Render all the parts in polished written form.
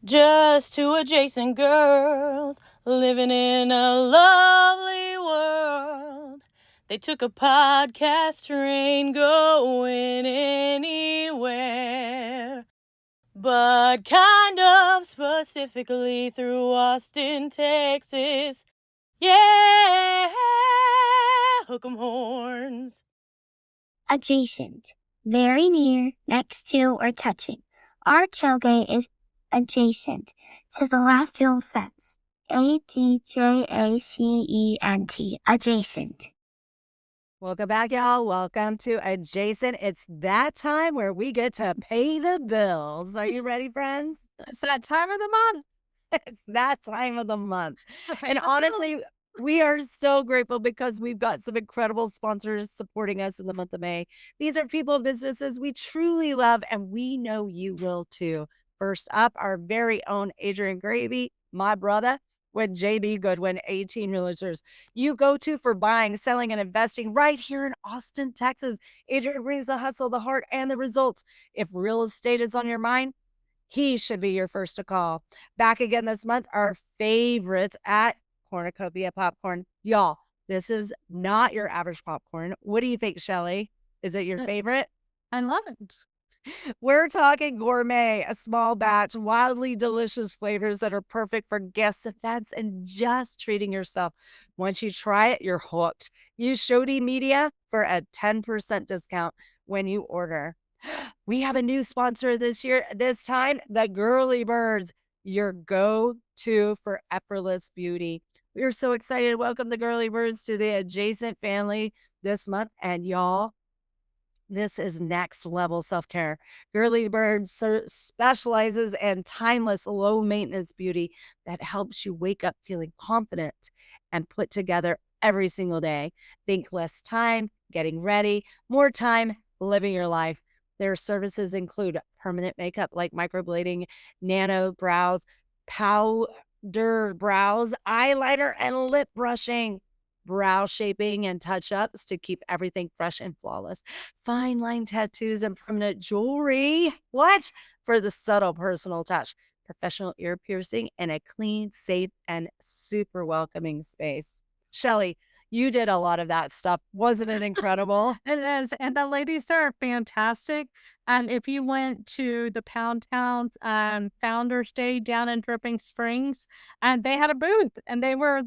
Just two adjacent girls living in a lovely world. They took a podcast train going anywhere, but kind of specifically through Austin, Texas. Yeah, hook 'em horns. Adjacent, very near, next to, or touching. Our tailgate is adjacent to the left field fence. ADJACENT, adjacent. Welcome back, y'all. Welcome to Adjacent. It's that time where we get to pay the bills. Are you ready, friends? It's that time of the month. It's that time of the month. to pay And the bills. honestly, we are so grateful because we've got some incredible sponsors supporting us in the month of May. These are people and businesses we truly love, and we know you will too. First up, our very own Adrian Gravy, my brother, with JB Goodwin, 18 Realtors. You go to for buying, selling, and investing right here in Austin, Texas. Adrian brings the hustle, the heart, and the results. If real estate is on your mind, he should be your first to call. Back again this month, our favorites at Cornucopia Popcorn. Y'all, this is not your average popcorn. What do you think, Shelly? Is it your favorite? I love it. We're talking gourmet, a small batch, wildly delicious flavors that are perfect for gifts, events, and just treating yourself. Once you try it, you're hooked. Use Shody Media for a 10% discount when you order. We have a new sponsor this year, this time, the Girly Birds, your go-to for effortless beauty. We are so excited. Welcome the Girly Birds to the Adjacent family this month. And y'all, this is next level self-care. Girly Birds specializes in timeless, low maintenance beauty that helps you wake up feeling confident and put together every single day. Think less time getting ready, more time living your life. Their services include permanent makeup like microblading, nano brows, powder brows, eyeliner, and lip brushing, brow shaping and touch-ups to keep everything fresh and flawless, fine line tattoos and permanent jewelry. What? For the subtle personal touch, professional ear piercing, and a clean, safe, and super welcoming space. Shelly, you did a lot of that stuff. Wasn't it incredible? It is. And the ladies there are fantastic. And if you went to the Pound Town Founders Day down in Dripping Springs, and they had a booth and they were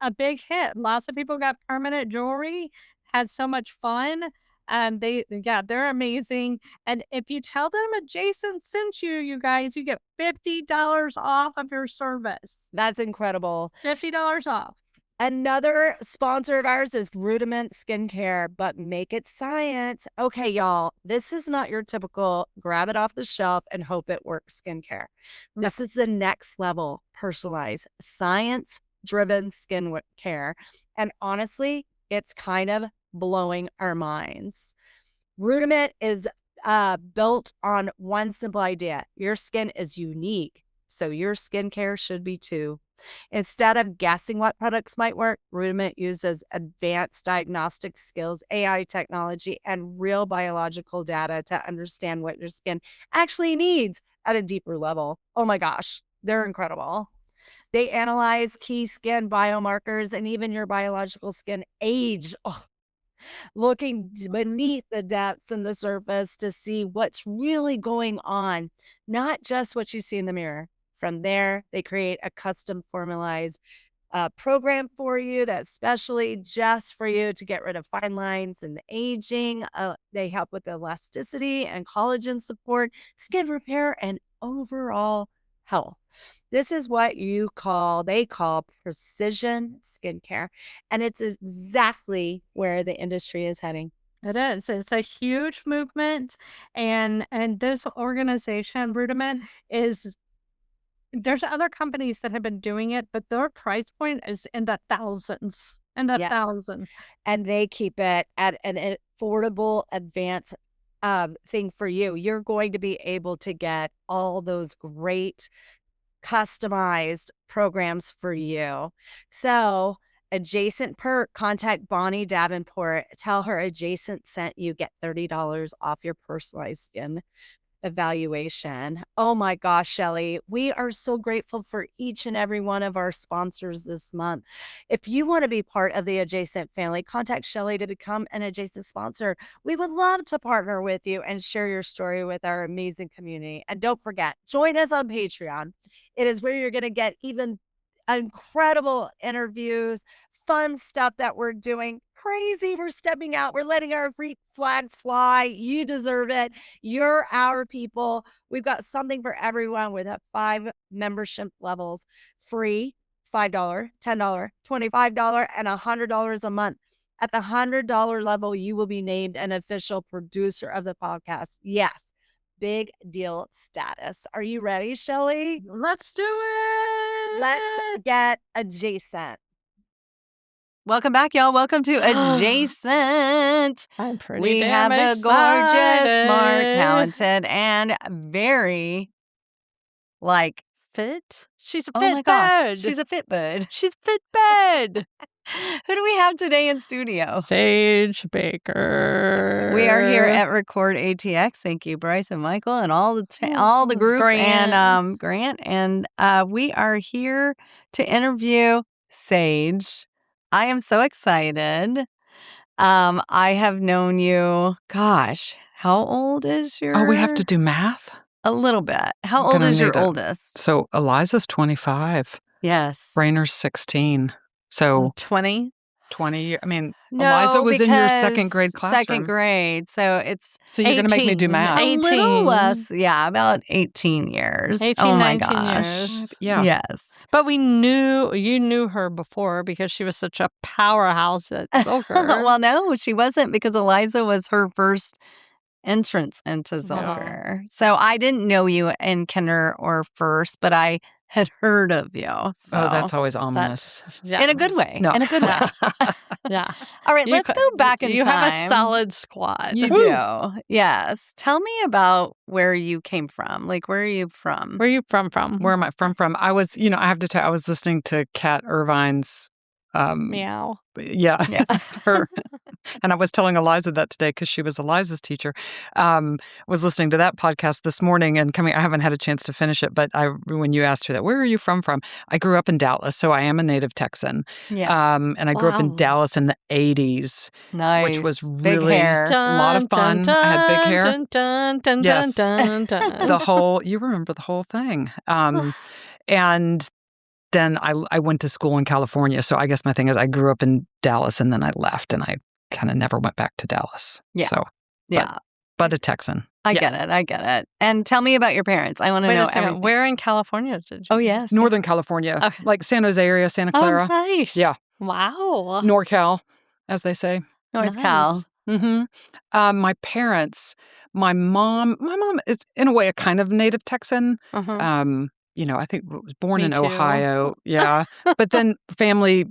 a big hit. Lots of people got permanent jewelry, had so much fun. And they're amazing. And if you tell them Adjacent sent you, you guys, you get $50 off of your service. That's incredible. $50 off. Another sponsor of ours is Rudiment Skincare, but make it science. Okay, y'all, this is not your typical grab it off the shelf and hope it works skincare. This is the next level, personalized, science-driven skincare. And honestly, it's kind of blowing our minds. Rudiment is built on one simple idea. Your skin is unique, so your skincare should be too. Instead of guessing what products might work, Rudiment uses advanced diagnostic skills, AI technology, and real biological data to understand what your skin actually needs at a deeper level. Oh my gosh, they're incredible. They analyze key skin biomarkers and even your biological skin age. Looking beneath the depths and the surface to see what's really going on, not just what you see in the mirror. From there, they create a custom formalized program for you that's specially just for you to get rid of fine lines and aging. They help with elasticity and collagen support, skin repair, and overall health. This is what they call precision skincare. And it's exactly where the industry is heading. It is. It's a huge movement. And this organization, Rudiment, there's other companies that have been doing it, but their price point is in the thousands. Thousands. And they keep it at an affordable, advanced thing for you. You're going to be able to get all those great customized programs for you. So Adjacent perk, contact Bonnie Davenport. Tell her Adjacent sent you, get $30 off your personalized skin evaluation. Oh my gosh, Shelly, we are so grateful for each and every one of our sponsors this month. If you want to be part of the Adjacent family, contact Shelly to become an Adjacent sponsor. We would love to partner with you and share your story with our amazing community. And don't forget, join us on Patreon. It is where you're going to get even incredible interviews, fun stuff that we're doing. Crazy. We're stepping out. We're letting our free flag fly. You deserve it. You're our people. We've got something for everyone with 5 membership levels, free, $5, $10, $25, and $100 a month. At the $100 level, you will be named an official producer of the podcast. Yes, big deal status. Are you ready, Shelly? Let's do it. Let's get adjacent. Welcome back, y'all. Welcome to Adjacent. I'm pretty We damn have the gorgeous, smart, excited. talented, and very, Fit? She's a oh fit my gosh, bird. she's a fit bird. She's fit bird. Who do we have today in studio? Sage Baker. We are here at Record ATX. Thank you, Bryce and Michael, and all the group and Grant. And we are here to interview Sage. I am so excited. I have known you. Gosh, how old is your? Oh, we have to do math? A little bit. How I'm old gonna is your need a- oldest? So Eliza's 25. Yes. Rainer's 16. So 20. 20. I mean, No, Eliza was in your because second grade classroom. Second grade. So it's So you're going to make me do 18. math. a little 18. less. Yeah, about 18 years. 18, oh my 19 gosh. years. Yeah. Yes. But you knew her before because she was such a powerhouse at soccer. Well, no, she wasn't, because Eliza was her first entrance into soccer. So I didn't know you in kinder or first, but I had heard of you. So Oh, that's always ominous. in a good way. No. In a good way. Yeah. All right, let's go back in You time. have a solid squad. You do. Yes. Tell me about where you came from. Where are you from? Where are you from? Where am I from? I was, I have to tell, I was listening to Kat Irvine's, Meow. yeah. her. And I was telling Eliza that today because she was Eliza's teacher. Was listening to that podcast this morning and I haven't had a chance to finish it, but when you asked her that, where are you from? I grew up in Dallas, so I am a native Texan. Yeah. And I grew up in Dallas in the 80s, Nice. which was Big really hair. a lot of fun. I had big hair. Dun, dun, dun, Yes. dun, dun. You remember the whole thing. And then I went to school in California. So I guess my thing is I grew up in Dallas and then I left and I kind of never went back to Dallas. Yeah. So, Yeah. but a Texan. I get it. And tell me about your parents. I want to Wait know a second. everything. Where in California did you? Oh, yes. Northern California, Okay. like San Jose area, Santa Clara. Oh, nice. Yeah. Wow. NorCal, as they say. North Nice. Cal. Mm-hmm. My parents, my mom is in a way a kind of native Texan. Uh-huh. I think was born Me in too. Ohio. Yeah. But then family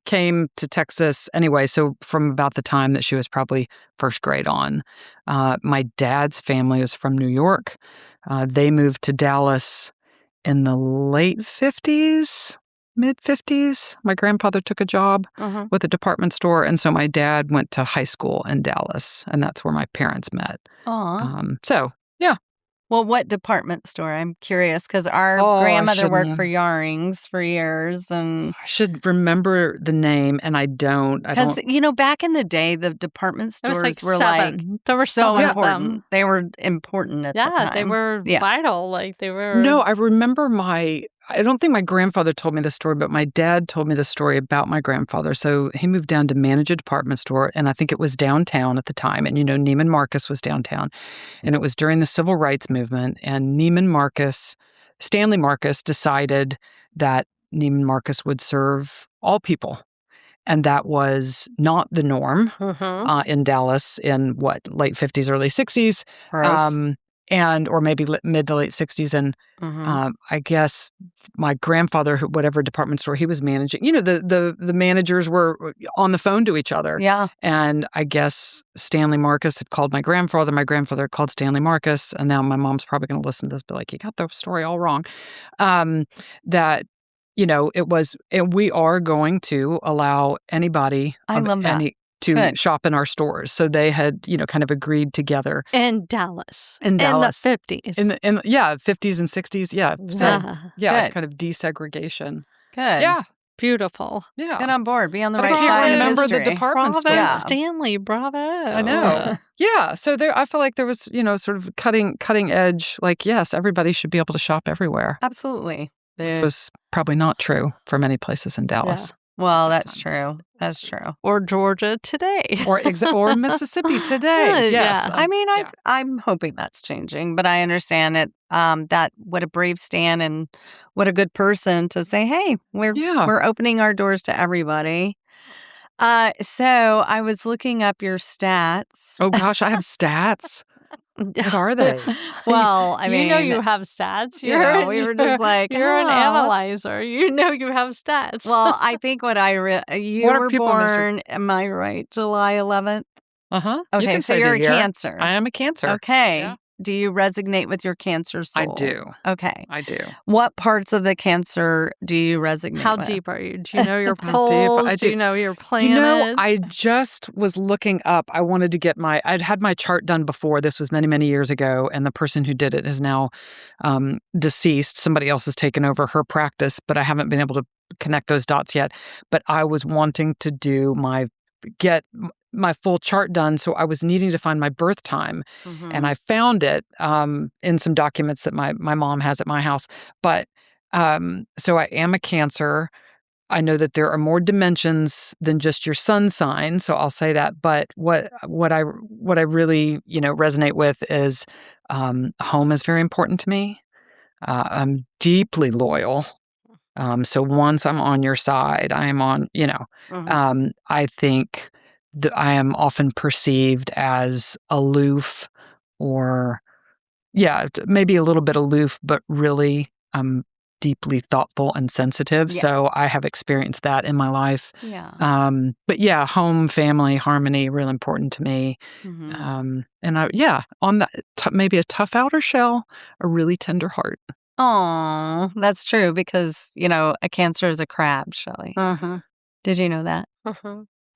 came to Texas anyway. So from about the time that she was probably first grade on, my dad's family was from New York. They moved to Dallas in the late 50s, mid 50s. My grandfather took a job Uh-huh. with a department store. And so my dad went to high school in Dallas, and that's where my parents met. Aw. So, yeah. Well, what department store? I'm curious because our Oh, I grandmother worked shouldn't for Yarings for years. And I should remember the name, and I don't. because, back in the day, the department There was stores like were 7. There were so 7 of important. them. They were important at the time. Yeah, they were Yeah. vital. They were. No, I remember I don't think my grandfather told me this story, but my dad told me the story about my grandfather. So he moved down to manage a department store, and I think it was downtown at the time. And, Neiman Marcus was downtown. And it was during the Civil Rights Movement. And Stanley Marcus decided that Neiman Marcus would serve all people. And that was not the norm in Dallas in late 50s, early 60s. Gross. Or maybe mid to late 60s. And I guess my grandfather, whatever department store he was managing, the managers were on the phone to each other. Yeah. And I guess Stanley Marcus had called my grandfather had called Stanley Marcus. And now my mom's probably going to listen to this, be like, you got the story all wrong. It was, and we are going to allow anybody I love that. Good. shop in our stores. So they had, kind of agreed together. In Dallas. In Dallas. In the 50s. In the 50s and 60s. Yeah. So, Good. kind of desegregation. Good. Yeah. Beautiful. Yeah. Get on board. Be on the But right I can't side remember of the history. department store. Bravo, Stanley. Bravo. I know. Yeah. So I feel like there was, sort of cutting edge. Like, yes, everybody should be able to shop everywhere. Absolutely. Which was probably not true for many places in Dallas. Well, that's true. That's true. Or Georgia today. Or Mississippi today. Yes. Yeah. I mean, I'm hoping that's changing, but I understand it. That what a brave stand and what a good person to say, hey, we're opening our doors to everybody. So I was looking up your stats. Oh gosh, I have stats. What are they? Well, I mean, you have stats. we were just like, you're an analyzer. You have stats. Well, I think you What were born. Am I right? July 11th. Okay, so you're a Cancer. I am a Cancer. Okay. Yeah. Do you resonate with your Cancer soul? I do. Okay. I do. What parts of the Cancer do you resonate How with? deep are you? Do you know your How deep? poles? I Do you do. know your planets? I just was looking up. I wanted to get I'd had my chart done before. This was many, many years ago. And the person who did it is now deceased. Somebody else has taken over her practice, but I haven't been able to connect those dots yet. But I was wanting to get my full chart done. So I was needing to find my birth time. Mm-hmm. And I found it in some documents that my mom has at my house. But so I am a Cancer. I know that there are more dimensions than just your sun sign. So I'll say that. But what I really, resonate with is home is very important to me. I'm deeply loyal. So once I'm on your side, I am on, Mm-hmm. I think that I am often perceived as aloof or, maybe a little bit aloof, but really deeply thoughtful and sensitive. Yeah. So I have experienced that in my life. Yeah. But home, family, harmony, really important to me. Mm-hmm. And on that, maybe a tough outer shell, a really tender heart. Oh, that's true because, a Cancer is a crab, Shelley. Uh-huh. Did you know that?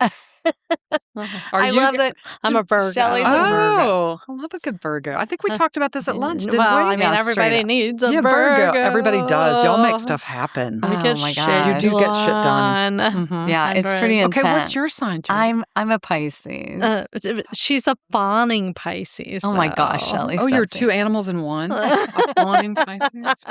I love that. I'm a Virgo. Shelley's a Virgo. Oh, I love a good Virgo. I think we talked about this at lunch, didn't well, we? I mean, Yeah, everybody straight up. needs a Virgo. Everybody does. Y'all make stuff happen. Oh, get my shit gosh. You do get shit done. done. Yeah, it's pretty intense. Okay, what's your sign, Jen? I'm a Pisces. She's a fawning Pisces. Oh my though. gosh, Shelley. Oh, you're Stepsy. two animals in one? A fawning Pisces?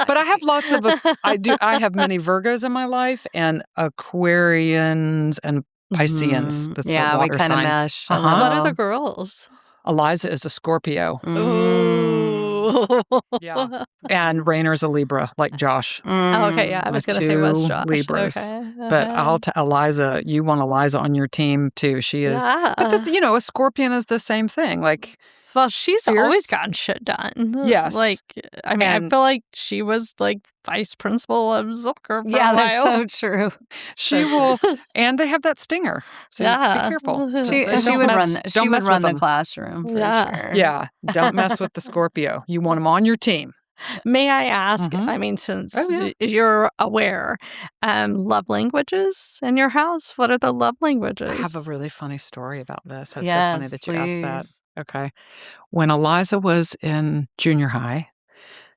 But I have lots of, I have many Virgos in my life and Aquarians and Pisceans. That's the Yeah, we water kind of sign. mesh. I Uh-huh. love What it. are the girls? Eliza is a Scorpio. Mm. Yeah. And Rainer's a Libra, like Josh. Oh, okay, yeah. I was going to say what's Two Josh. Libras. Okay. But I'll tell Eliza, you want Eliza on your team too. She is. Yeah. But that's, a Scorpion is the same thing. Like, Well, she's fierce. always gotten shit done. Yes. Like, I mean, I And- feel like she was like vice principal of Zucker for Yeah, a that's while. so true. she will, and they have that stinger. So Yeah. be careful. She Don't would mess- run. don't She would mess run with the them. classroom for Yeah. sure. Yeah, don't mess with the Scorpio. You want them on your team. May I ask, Mhm. I mean, since Oh, yeah. you're aware, love languages in your house? What are the love languages? I have a really funny story about this. That's so Yes, funny that you asked that. please. Okay. When Eliza was in junior high,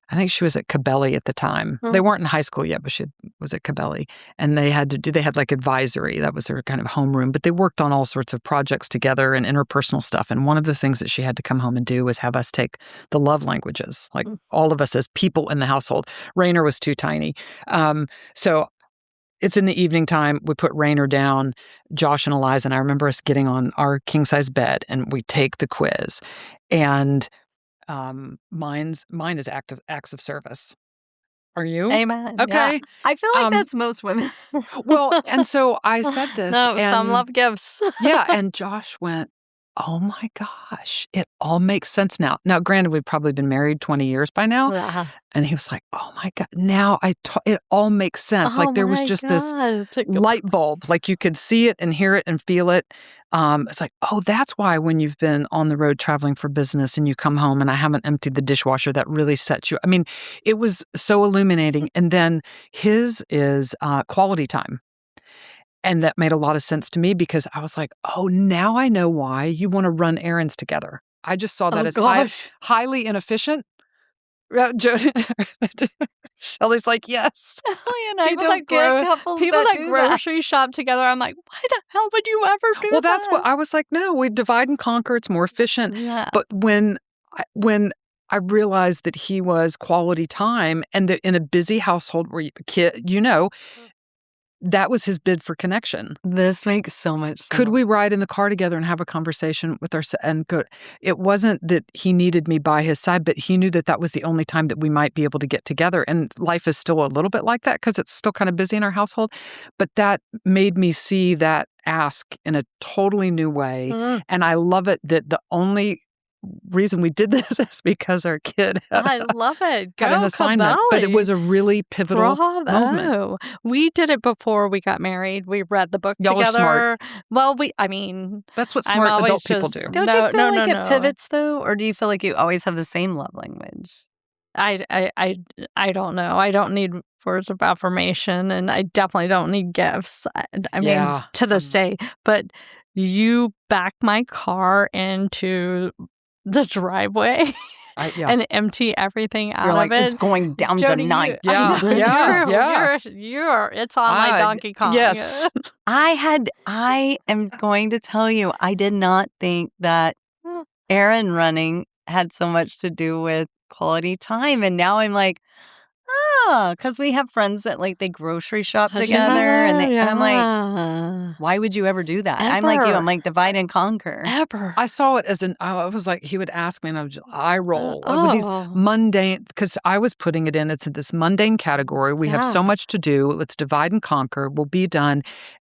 I think she was at Cabelli at the time. Mhm. They weren't in high school yet, but she was at Cabelli. And they had like advisory. That was their kind of homeroom. But they worked on all sorts of projects together and interpersonal stuff. And one of the things that she had to come home and do was have us take the love languages, like all of us as people in the household. Rainer was too tiny. So it's in the evening time. We put Rainer down, Josh and Eliza, and I remember us getting on our king-size bed and we take the quiz. And mine is acts of service. Are you? Amen. Okay. Yeah. I feel like Um, that's most women. Well, and so I said this. No, some and- love gifts. Yeah, and Josh went, oh my gosh, it all makes sense now. Now, granted, we've probably been married 20 years by now. Yeah. And he was like, oh my God, now it all makes sense. Like there was Oh my just this God. It's a- light bulb, like you could see it and hear it and feel it. It's like, oh, that's why when you've been on the road traveling for business and you come home and I haven't emptied the dishwasher, that really sets you. I mean, it was so illuminating. And then his is quality time. And that made a lot of sense to me because I was like, oh, now I know why you want to run errands together. I just saw that as highly inefficient. Shelly's like, yes. People that grocery shop together, I'm like, why the hell would you ever do that? Well, that's what I was like, no, we divide and conquer. It's more efficient. Yeah. But when I realized that he was quality time and that in a busy household where that was his bid for connection. This makes so much sense. Could we ride in the car together and have a conversation with and go? It wasn't that he needed me by his side, but he knew that that was the only time that we might be able to get together. And life is still a little bit like that because it's still kind of busy in our household. But that made me see that ask in a totally new way. And I love it that the only reason we did this is because our kid had an assignment, but it was a really pivotal moment. We did it before we got married. We read the book Y'all together. are smart. Well, that's what smart adult people do. Don't you feel like it pivots though, or do you feel like you always have the same love language? I don't know. I don't need words of affirmation, and I definitely don't need gifts. I mean, to this day, but you back my car into the driveway and empty everything out of it. It's going down tonight. It's on my Donkey Kong. Yes. I am going to tell you, I did not think that errand running had so much to do with quality time. And now I'm like, because we have friends that like they grocery shop together and I'm like, why would you ever do that? I'm like you. I'm like divide and conquer. I saw it as I was like, he would ask me and I would just eye roll with these mundane, because I was putting it in. It's in this mundane category. We have so much to do. Let's divide and conquer. We'll be done.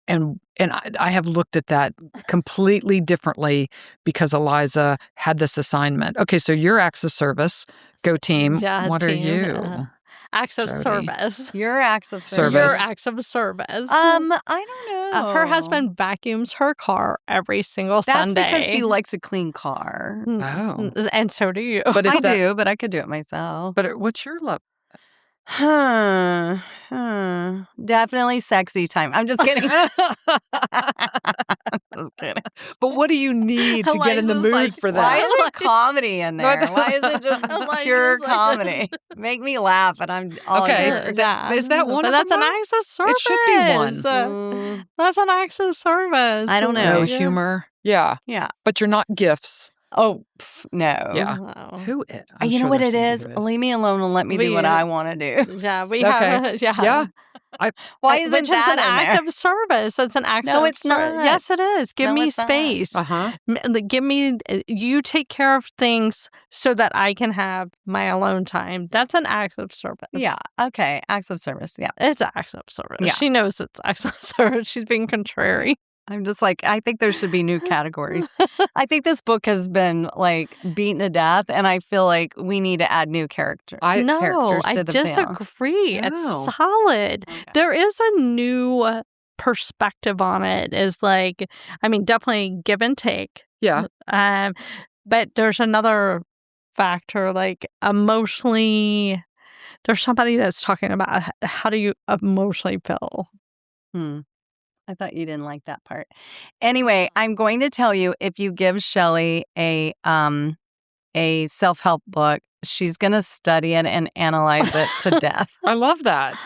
And I have looked at that completely differently because Eliza had this assignment. Okay, so your acts of service, go team. What are you? Acts of service. Your acts of service. Your acts of service. I don't know. Her husband vacuums her car every single Sunday. That's because he likes a clean car. Oh. And so do you. But I do, but I could do it myself. But what's your love? Definitely sexy time. I'm just kidding. Just kidding. But what do you need to get in the mood for that? Why is there comedy in there? Why is it just pure comedy? Make me laugh and I'm all okay. Is that one? But that's an act of service. It should be one. That's an act of service. I don't know. No humor. Yeah. But you're not gifts. Oh, no. Yeah. Wow. Who is? You know what it is? Leave me alone and let me do what I want to do. Yeah, we have. Yeah. Why is it just an act of service? It's an act of service. No, it's not. Yes, it is. Give me space. Give me, you take care of things so that I can have my alone time. That's an act of service. Yeah. Okay. Acts of service. Yeah. It's acts of service. Yeah. She knows it's acts of service. She's being contrary. I'm just like, I think there should be new categories. I think this book has been like beaten to death, and I feel like we need to add new characters. I disagree. It's solid. Okay. There is a new perspective on it. Is like, I mean, definitely give and take. Yeah. But there's another factor, like emotionally. There's somebody that's talking about how do you emotionally feel. I thought you didn't like that part. Anyway, I'm going to tell you, if you give Shelley a self-help book, she's going to study it and analyze it to death. I love that.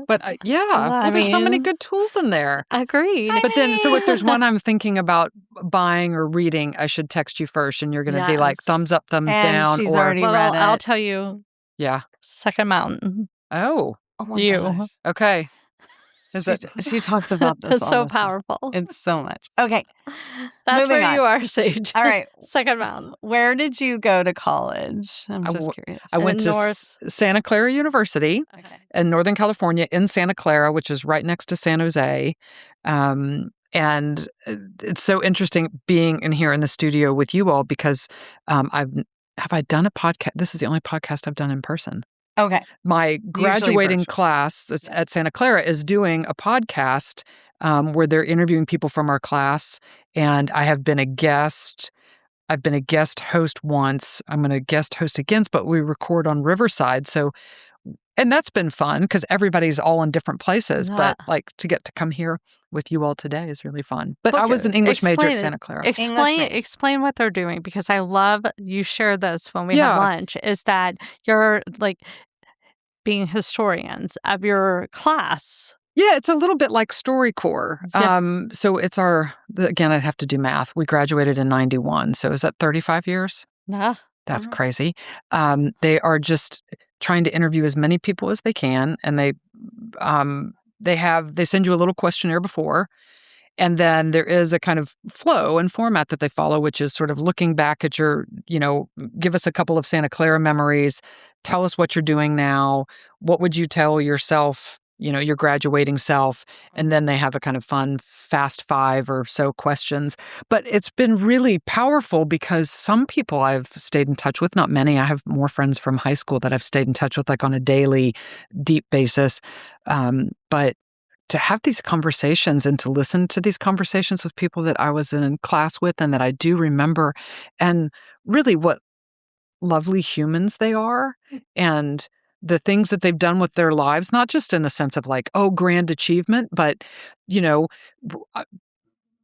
But there's so many good tools in there. Agreed. But then, so if there's one I'm thinking about buying or reading, I should text you first, and you're going to be like, thumbs up, thumbs down. She's already read it. I'll tell you. Yeah. Second Mountain. Oh my gosh. Okay. She talks about this. It's so powerful. It's so much. Okay. That's where you are, Sage. All right. Second Mountain. Where did you go to college? I'm just curious. I went to Santa Clara University in Northern California, in Santa Clara, which is right next to San Jose. And it's so interesting being in here in the studio with you all because have I done a podcast? This is the only podcast I've done in person. Okay. My graduating class at Santa Clara is doing a podcast where they're interviewing people from our class, and I have been a guest. I've been a guest host once. I'm going to guest host again, but we record on Riverside. And that's been fun because everybody's all in different places, but like to get to come here. with you all today is really fun. But Look, I was an English major at explain it. Santa Clara. Explain what they're doing, because I love you share this when we Yeah. had lunch, is that you're like being historians of your class. Yeah, it's a little bit like StoryCorps. Yeah. So it's again, I'd have to do math. We graduated in 91. So is that 35 years? Yeah. That's crazy. They are just trying to interview as many people as they can. And they send you a little questionnaire before. And then there is a kind of flow and format that they follow, which is sort of looking back at your, give us a couple of Santa Clara memories. Tell us what you're doing now. What would you tell yourself, your graduating self? And then they have a kind of fun, fast 5 or so questions. But it's been really powerful because some people I've stayed in touch with, not many. I have more friends from high school that I've stayed in touch with, like on a daily, deep basis. But to have these conversations and to listen to these conversations with people that I was in class with and that I do remember, and really what lovely humans they are, and the things that they've done with their lives, not just in the sense of like, oh, grand achievement, but,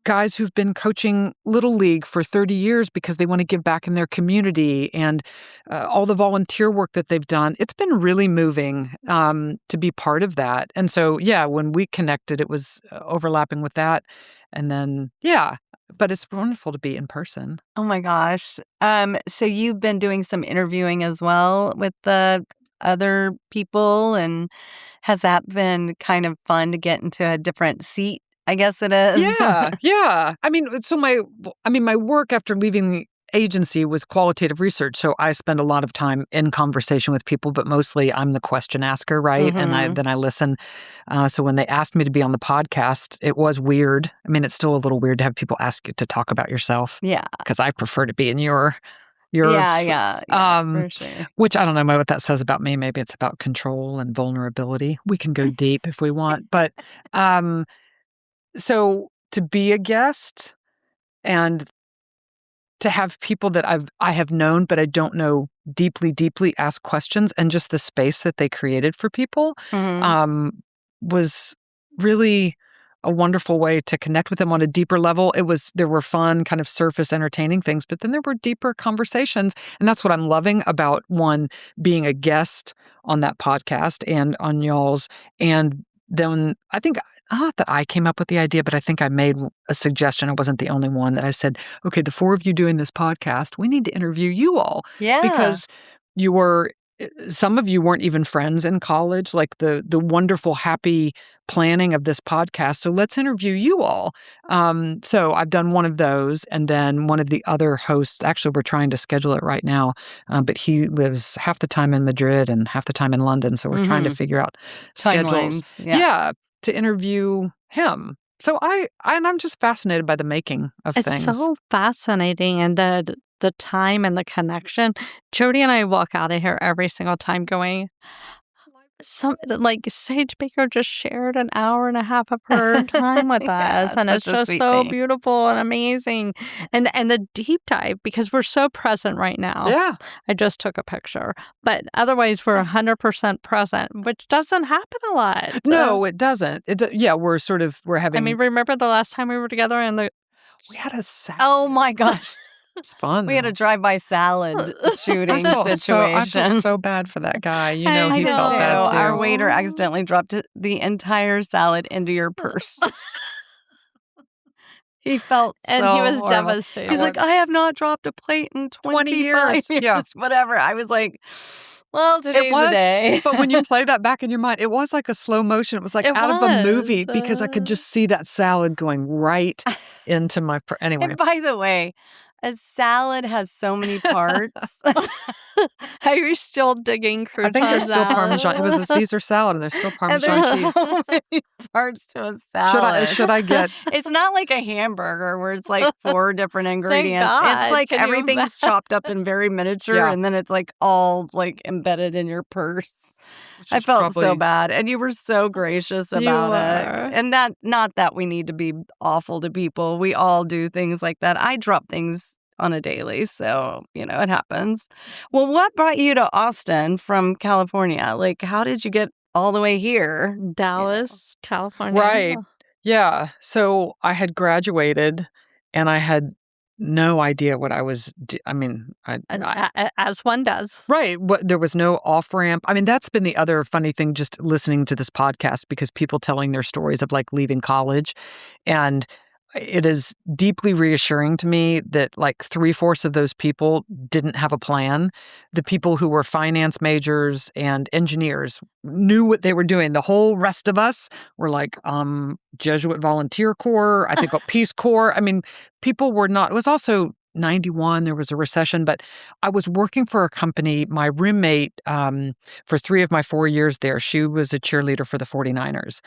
guys who've been coaching Little League for 30 years because they want to give back in their community, and all the volunteer work that they've done. It's been really moving to be part of that. And so, yeah, when we connected, it was overlapping with that. And then, yeah, but it's wonderful to be in person. Oh my gosh. So you've been doing some interviewing as well with the other people, and has that been kind of fun to get into a different seat? I guess it is. Yeah. I mean, my work after leaving the agency was qualitative research. So I spend a lot of time in conversation with people, but mostly I'm the question asker, right? Mm-hmm. And then I listen. So when they asked me to be on the podcast, it was weird. I mean, it's still a little weird to have people ask you to talk about yourself. Yeah. Because I prefer to be in your Yeah, for sure. Which I don't know what that says about me. Maybe it's about control and vulnerability. We can go deep if we want. But so to be a guest and to have people that I have known but I don't know deeply ask questions, and just the space that they created for people was really a wonderful way to connect with them on a deeper level. There were fun kind of surface entertaining things, but then there were deeper conversations. And that's what I'm loving about being a guest on that podcast and on y'all's. And then I think not that I came up with the idea, but I think I made a suggestion. I wasn't the only one that I said, okay, the 4 of you doing this podcast, we need to interview you all. Yeah. Because some of you weren't even friends in college, like the wonderful, happy planning of this podcast. So let's interview you all. So I've done one of those. And then one of the other hosts, actually, we're trying to schedule it right now, but he lives half the time in Madrid and half the time in London. So we're trying to figure out schedules. Yeah, to interview him. So I'm just fascinated by the making of things. It's so fascinating, and the time and the connection. Jody and I walk out of here every single time going, like Sage Baker just shared an hour and a half of her time with us, and it's just so beautiful and amazing. And the deep dive, because we're so present right now. Yeah. I just took a picture, but otherwise we're 100% present, which doesn't happen a lot. No, it doesn't. We're having. I mean, remember the last time we were together and we had a salad. Oh my gosh. It's fun. We had a drive-by salad shooting situation. I felt so bad for that guy. He felt bad too. Our waiter accidentally dropped the entire salad into your purse. He felt and so he was horrible. devastated. He's like, I have not dropped a plate in 20 years. Yeah. Whatever. I was like, well, today's the day. But when you play that back in your mind, it was like a slow motion. It was like out of a movie, because I could just see that salad going right into my anyway. And by the way, a salad has so many parts. Are you still digging croutons? I think there's still Parmesan. It was a Caesar salad, and there's still Parmesan There's cheese. so many parts to a salad. Should I get? It's not like a hamburger where it's like 4 different ingredients. God. It's like Can you everything's chopped up in very miniature, Yeah. and then it's like all like embedded in your purse. I felt so bad, and you were so gracious about it. And not that we need to be awful to people. We all do things like that. I drop things on a daily, so it happens. Well, what brought you to Austin from California? Like, how did you get all the way here? Dallas, California. Right. Yeah. So I had graduated and I had no idea what I was As one does. Right. There was no off ramp. I mean, that's been the other funny thing just listening to this podcast, because people telling their stories of like leaving college. And it is deeply reassuring to me that like 3/4 of those people didn't have a plan. The people who were finance majors and engineers knew what they were doing. The whole rest of us were like Jesuit Volunteer Corps, I think Peace Corps. I mean, people were not. It was also 91, there was a recession, but I was working for a company. My roommate, for 3 of my 4 years there, she was a cheerleader for the 49ers.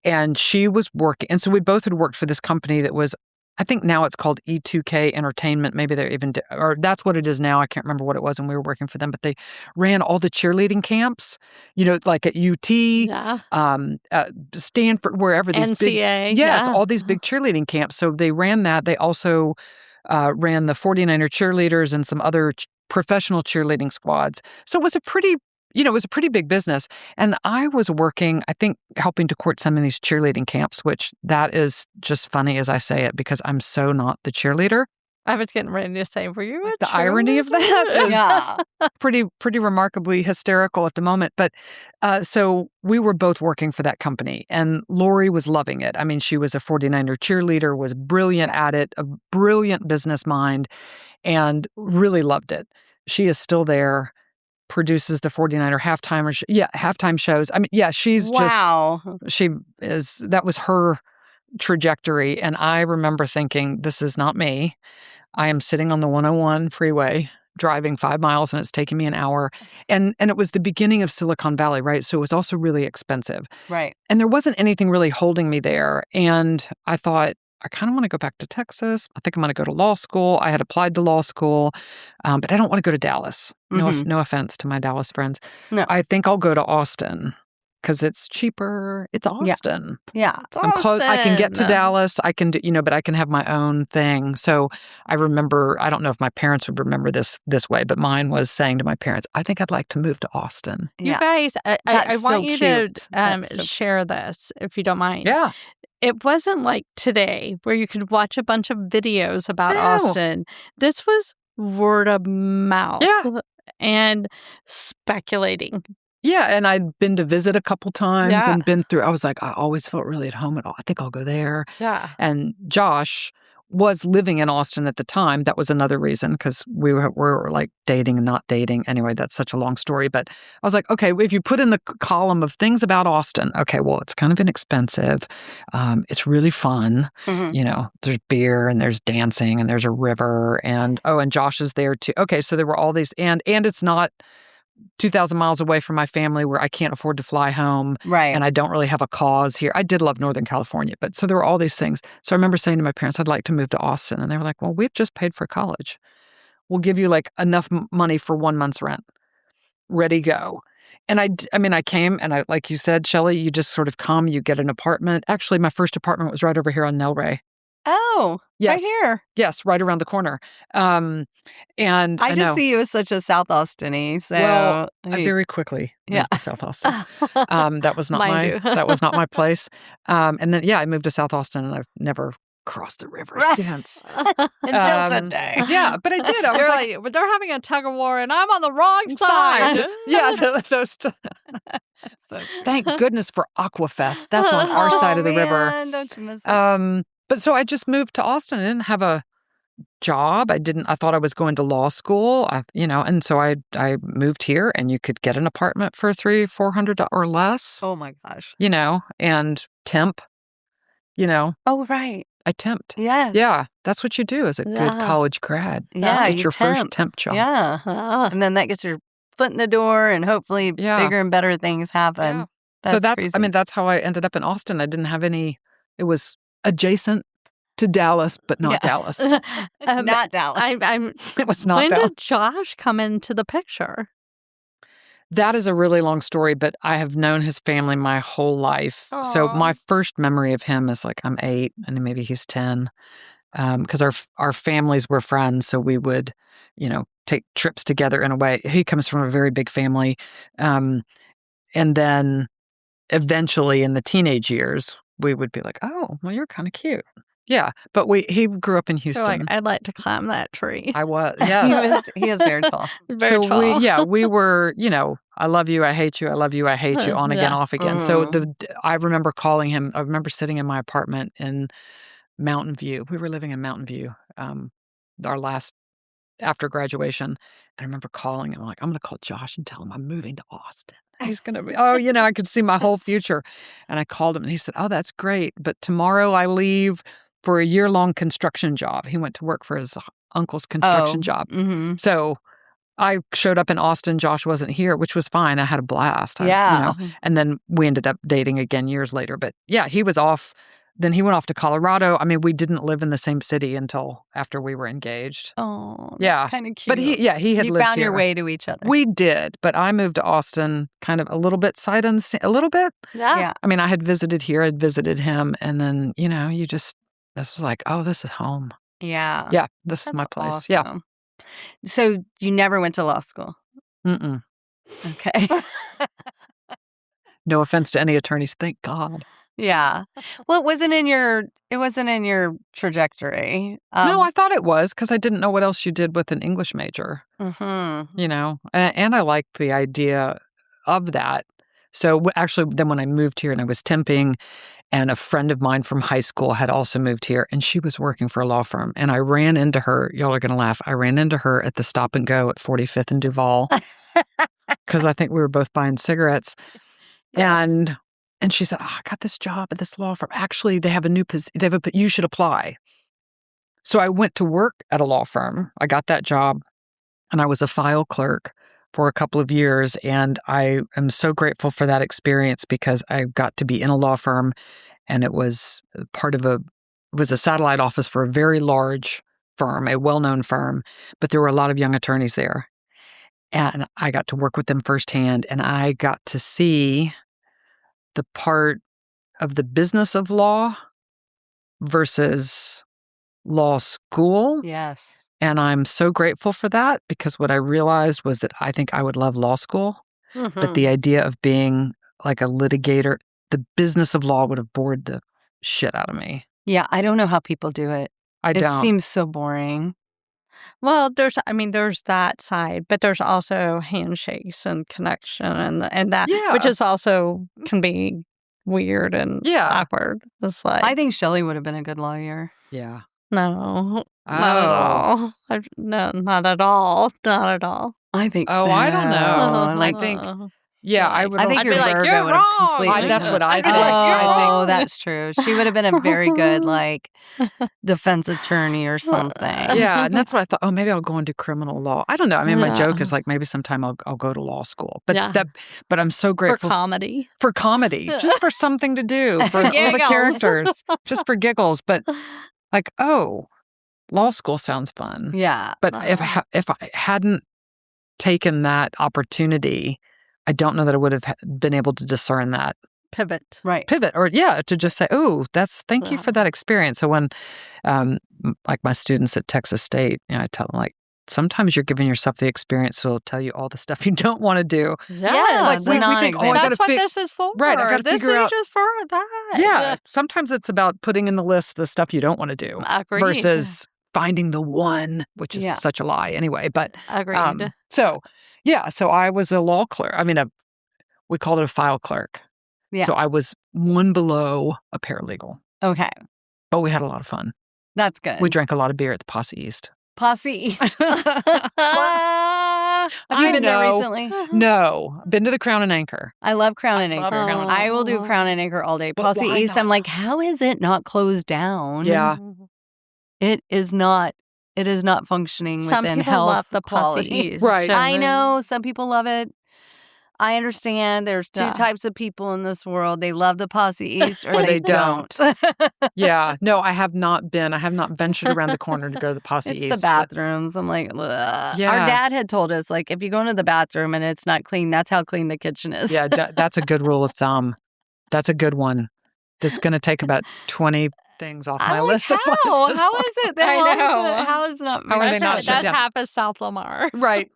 And she was working. And so we both had worked for this company that was, I think now it's called E2K Entertainment. Maybe they're even, or that's what it is now. I can't remember what it was when we were working for them, but they ran all the cheerleading camps, like at UT, Stanford, wherever these NCA. big, yes, all these big cheerleading camps. So they ran that. They also ran the 49er cheerleaders and some other professional cheerleading squads. So it was a pretty big business. And I was working, I think, helping to court some of these cheerleading camps, which that is just funny as I say it, because I'm so not the cheerleader. I was getting ready to say, were you the irony of that is pretty remarkably hysterical at the moment. But so we were both working for that company, and Lori was loving it. I mean, she was a 49er cheerleader, was brilliant at it, a brilliant business mind, and really loved it. She is still there, produces the 49er halftime shows. I mean, she's that was her trajectory. And I remember thinking, this is not me. I am sitting on the 101 freeway driving 5 miles and it's taking me an hour. And it was the beginning of Silicon Valley, right? So it was also really expensive. Right. And there wasn't anything really holding me there. And I thought, I kind of want to go back to Texas. I think I'm going to go to law school. I had applied to law school, but I don't want to go to Dallas. No offense to my Dallas friends. No. I think I'll go to Austin because it's cheaper. It's Austin. Yeah. It's I'm close. I can get to Dallas. I can do, but I can have my own thing. So I remember, I don't know if my parents would remember this way, but mine was saying to my parents, I think I'd like to move to Austin. You guys, I want you to share this, if you don't mind. Yeah. It wasn't like today where you could watch a bunch of videos about Austin. This was word of mouth and speculating. Yeah, and I'd been to visit a couple times and been through. I was like, I always felt really at home at all. I think I'll go there. Yeah. And Josh was living in Austin at the time. That was another reason, because we were like dating and not dating. Anyway, that's such a long story. But I was like, okay, if you put in the column of things about Austin, okay, well, it's kind of inexpensive. It's really fun. Mm-hmm. There's beer and there's dancing and there's a river and Josh is there too. Okay, so there were all these, and it's not 2,000 miles away from my family where I can't afford to fly home. Right. And I don't really have a cause here. I did love Northern California, but so there were all these things. So I remember saying to my parents, I'd like to move to Austin. And they were like, well, we've just paid for college. We'll give you like enough money for 1 month's rent. Ready, go. And I came and like you said, Shelley, you just sort of come, you get an apartment. Actually, my first apartment was right over here on Nelray. Oh, yes. Right here. Yes, right around the corner. And I just see you as such a South Austin-y. So well, I very quickly moved to South Austin. That was not that was not my place. And then I moved to South Austin, and I've never crossed the river since. Until today. Yeah, but I did. I was like, but they're having a tug of war, and I'm on the wrong side. Those. So thank goodness for Aquafest. That's on our side of the river. Don't you miss it? But so I just moved to Austin. I didn't have a job. I thought I was going to law school, and so I moved here, and you could get an apartment for $300-400 or less. Oh my gosh. And temp, Oh, right. I temped. Yes. Yeah. That's what you do as a good college grad. Yeah. Get your first temp job. Yeah. And then that gets your foot in the door, and hopefully bigger and better things happen. Yeah. That's how I ended up in Austin. I didn't have it was adjacent to Dallas, but not Dallas. Not Dallas. It was not When Dallas. did Josh come into the picture? That is a really long story, but I have known his family my whole life. Aww. So my first memory of him is like I'm 8 and maybe he's 10. Because our families were friends, so we would, take trips together in a way. He comes from a very big family. And then eventually in the teenage years, we would be like, oh, well, you're kind of cute. Yeah, but he grew up in They're Houston. like, I'd like to climb that tree. I was, yes. He is very tall. So we were, I love you, I hate you, I love you, I hate you, on again, off again. So I remember calling him. I remember sitting in my apartment in Mountain View. We were living in Mountain View, our last after graduation. And I remember calling him. I'm like, I'm going to call Josh and tell him I'm moving to Austin. He's going to be, I could see my whole future. And I called him and he said, oh, that's great. But tomorrow I leave for a year-long construction job. He went to work for his uncle's construction job. Mm-hmm. So I showed up in Austin. Josh wasn't here, which was fine. I had a blast. And then we ended up dating again years later. But yeah, he was off. Then he went off to Colorado. I mean, we didn't live in the same city until after we were engaged. Oh, that's kind of cute. But he had lived here. You found your way to each other. We did, but I moved to Austin kind of a little bit sight unseen, a little bit. Yeah. I mean, I had visited here, I'd visited him, and then, this was like, oh, this is home. Yeah. Yeah, this is my place. Awesome. Yeah. So you never went to law school? Mm-mm. Okay. No offense to any attorneys, thank God. Yeah. Well, it wasn't in your trajectory. No, I thought it was because I didn't know what else you did with an English major. Mm-hmm. And I liked the idea of that. So actually, then when I moved here and I was temping, and a friend of mine from high school had also moved here, and she was working for a law firm. And I ran into her. Y'all are going to laugh. I ran into her at the Stop and Go at 45th and Duval because I think we were both buying cigarettes. Yes. And she said, I got this job at this law firm. Actually, they have a new position. You should apply. So I went to work at a law firm. I got that job, and I was a file clerk for a couple of years. And I am so grateful for that experience because I got to be in a law firm, and it was a satellite office for a very large firm, a well-known firm, but there were a lot of young attorneys there. And I got to work with them firsthand, and I got to see the part of the business of law versus law school. Yes. And I'm so grateful for that because what I realized was that I think I would love law school, but the idea of being like a litigator, the business of law would have bored the shit out of me. Yeah, I don't know how people do it. It seems so boring. Well, there's that side, but there's also handshakes and connection and that, which is also can be weird and awkward. It's like, I think Shelley would have been a good lawyer. Yeah. No, not at all. No, not at all. Not at all. I think so. Oh, I don't know. I think... Yeah, I would. I think I'd your be like, Virgo you're wrong. That's what I think. Oh, that's true. She would have been a very good defense attorney or something. Yeah, and that's what I thought. Oh, maybe I'll go into criminal law. I don't know. I mean, my joke is like maybe sometime I'll go to law school. But but I'm so grateful for comedy. For comedy, just for something to do for all the characters, just for giggles. But like, oh, law school sounds fun. Yeah. But if I hadn't taken that opportunity, I don't know that I would have been able to discern that. Pivot. Or to just say, oh, thank you for that experience. So when, like my students at Texas State, I tell them sometimes you're giving yourself the experience so it'll tell you all the stuff you don't want to do. Yeah. We think, that's what this is for. Right. I got to figure out. This is just for that. Yeah. Sometimes it's about putting in the list the stuff you don't want to do. Agreed. Versus finding the one, which is such a lie anyway. But agreed. So I was a law clerk. I mean, we called it a file clerk. Yeah. So I was one below a paralegal. Okay. But we had a lot of fun. That's good. We drank a lot of beer at the Posse East. Posse East. Have you been there recently? No. Been to the Crown and Anchor. I love Crown and Anchor. I will do Crown and Anchor all day. Posse East, not? I'm like, how is it not closed down? Yeah. It is not functioning within health. Some people love the Posse East. Right. I know. Some people love it. I understand there's two types of people in this world. They love the Posse East or they don't. Yeah. No, I have not been. I have not ventured around the corner to go to the Posse East. It's the bathrooms. I'm like, ugh. Yeah. Our dad had told us, if you go into the bathroom and it's not clean, that's how clean the kitchen is. Yeah, that's a good rule of thumb. That's a good one. That's going to take about 20 things off my list of places. How is it? I know. How is not? How are they not shut down? That's half of South Lamar. Right.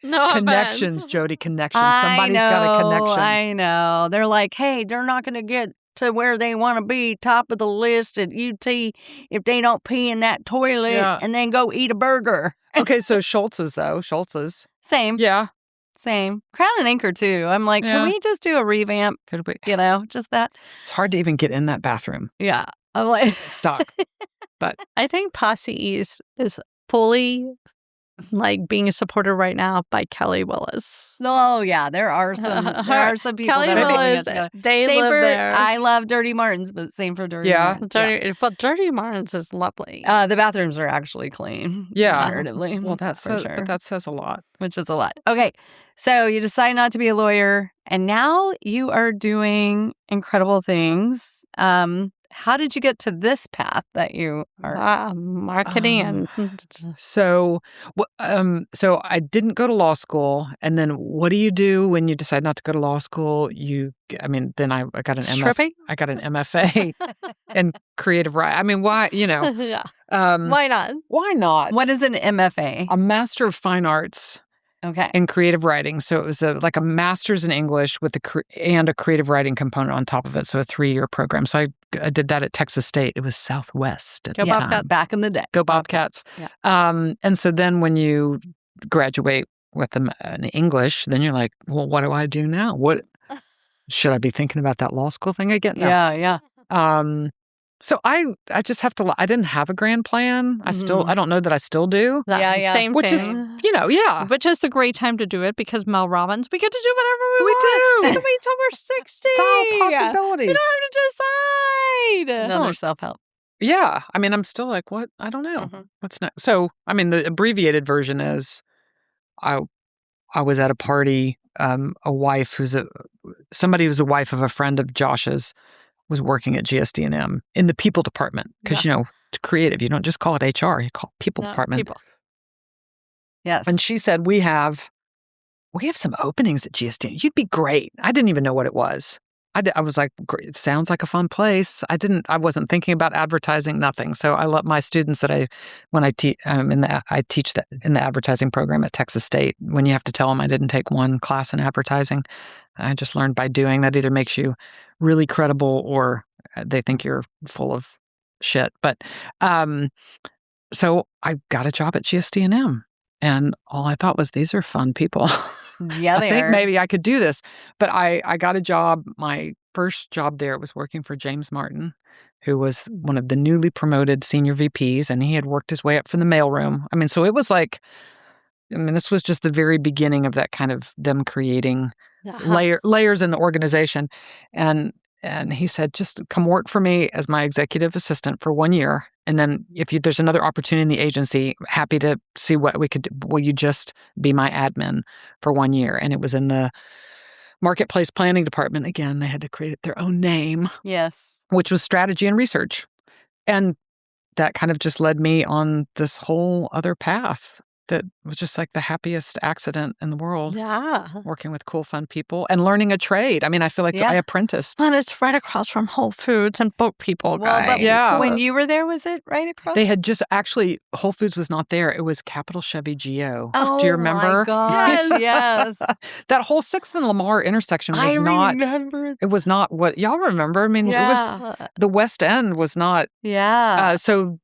No connections, Jody. Connections. Somebody's got a connection. I know. They're like, hey, they're not going to get to where they want to be top of the list at UT if they don't pee in that toilet and then go eat a burger. Okay, so Schultz's. Same. Yeah. Same. Crown and Anchor, too. I'm like, can we just do a revamp? Could we? Just that. It's hard to even get in that bathroom. Yeah. I'm like, Stock. But I think Posse East is fully like being supported right now by Kelly Willis. oh, yeah. There are some people Kelly that are putting it Willis, together. they Same live for, there. I love Dirty Martin's, but same for Dirty Martin's. Dirty Martin's is lovely. The bathrooms are actually clean. Yeah. Comparatively. well, for sure. But that says a lot. Which is a lot. Okay. So you decide not to be a lawyer, and now you are doing incredible things. How did you get to this path that you are? Marketing. So I didn't go to law school. And then what do you do when you decide not to go to law school? Then I got an Stripping? I got an MFA in creative writing. I mean, why, Yeah. Why not? Why not? What is an MFA? A Master of Fine Arts. Okay. In creative writing. So it was like a master's in English with and a creative writing component on top of it. So a 3-year program. So I did that at Texas State. It was Southwest at the time. Back in the day. Go Bobcats. Yeah. And so then when you graduate with an English, then you're like, well, what do I do now? What should I be thinking about that law school thing again? No. Yeah. So I just have to. I didn't have a grand plan. I don't know that I still do. Yeah. Same Which thing. is, Which is a great time to do it because Mel Robbins, we get to do whatever we want. do. We can wait till we're 60. It's all possibilities. We don't have to decide. Another self-help. Yeah. I mean, I'm still like, what? I don't know. What's next? So, I mean, the abbreviated version is I was at a party. Somebody who's a wife of a friend of Josh's was working at GSD&M in the people department. Because, it's creative. You don't just call it HR. You call it people department. People. Yes. And she said, we have some openings at GSD. You'd be great. I didn't even know what it was. I was like, great. Sounds like a fun place. I wasn't thinking about advertising, nothing. So I let my students that I teach that in the advertising program at Texas State. When you have to tell them I didn't take one class in advertising, I just learned by doing. That either makes you really credible or they think you're full of shit. But so I got a job at GSD&M. And all I thought was, these are fun people. Yeah, I think maybe I could do this. But I got a job. My first job there was working for James Martin, who was one of the newly promoted senior VPs, and he had worked his way up from the mailroom. I mean, so it was like, this was just the very beginning of that kind of them creating layers in the organization. And he said, just come work for me as my executive assistant for 1 year. And then if there's another opportunity in the agency, happy to see what we could do. Will you just be my admin for 1 year? And it was in the marketplace planning department. Again, they had to create their own name. Yes. Which was strategy and research. And that kind of just led me on this whole other path that was just like the happiest accident in the world. Yeah. Working with cool, fun people and learning a trade. I mean, I feel like I apprenticed. And it's right across from Whole Foods and book people, guys. But when you were there, was it right across? They had just actually, Whole Foods was not there. It was Capital Chevy Geo. Oh, do you remember? My gosh, yes. That whole 6th and Lamar intersection was remember. It was not what y'all remember. I mean, it was, the West End was not. Yeah. So,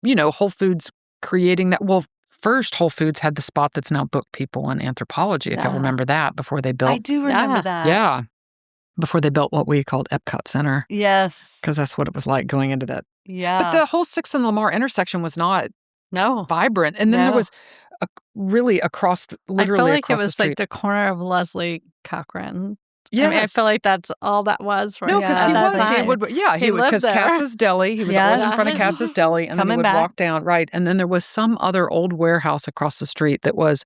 Whole Foods creating that. Well, first, Whole Foods had the spot that's now Book People and Anthropology, if y'all remember that, before they built. I do remember that. Yeah. Before they built what we called Epcot Center. Yes. Because that's what it was like going into that. Yeah. But the whole 6th and Lamar intersection was not vibrant. And then there was literally across the street. I feel like it was like the corner of Leslie Cochran. Yes. I mean, I feel like that's all that was, right? No, because he would, because Katz's Deli, he was always in front of Katz's Deli, and then he would walk down, right, and then there was some other old warehouse across the street that was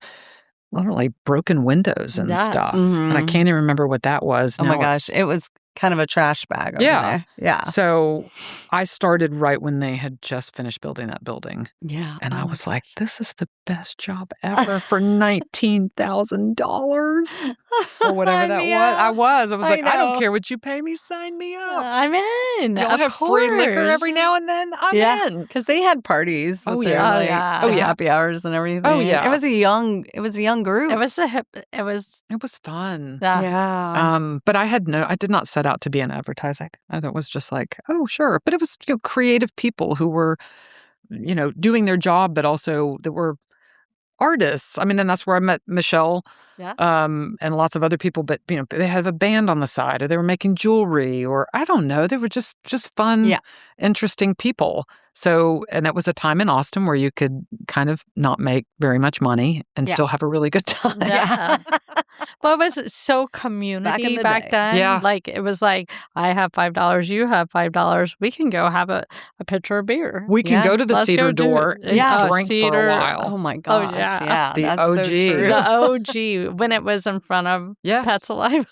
literally broken windows and stuff, and I can't even remember what that was. Oh my gosh, it was kind of a trash bag over there. Yeah. So I started right when they had just finished building that building. Yeah. And I was like, this is the best job ever for $19,000. or whatever Sign that me was. I up. was like, I don't know. care what you pay me, sign me up. I'm in. Y'all of have free liquor course. every now and then. I'm Yeah, in. because they had parties with Oh, their yeah. Oh, like yeah. Oh, yeah. happy hours and everything. yeah. It was a young group. It was a hip. It was. It was fun. Yeah. But I did not set out to be in advertising. It was just like, oh, sure. But it was creative people who were, doing their job, but also that were artists. I mean, and that's where I met Michelle. Yeah. And lots of other people, but they had a band on the side, or they were making jewelry, or I don't know, they were just fun, interesting people. So, and it was a time in Austin where you could kind of not make very much money and still have a really good time. Yeah. Well, it was so community back then. Yeah. Like, it was like, I have $5, you have $5. We can go have a pitcher of beer. We can go to the Let's Cedar go do Door it. and drink for Cedar. a while. Oh my gosh. yeah. The that's OG. so true. The OG, when it was in front of Pets Alive.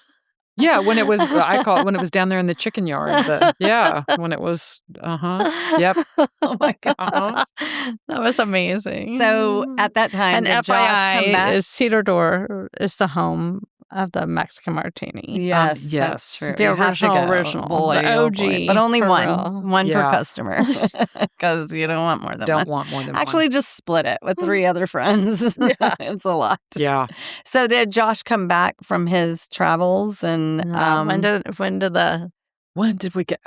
Yeah, when it was, I call it when it was down there in the chicken yard. When it was, yep. Oh my God. That was amazing. So at that time, and did Josh come back? is Cedar Door is the home of the Mexican martini. Yes, yes. that's true. The You have to original, go. Boy, the oh OG, boy. But only for one real. per customer, because you don't want more than one. Don't want more than one. Actually, just split it with 3 other friends. It's a lot. Yeah. So did Josh come back from his travels? And when did we get?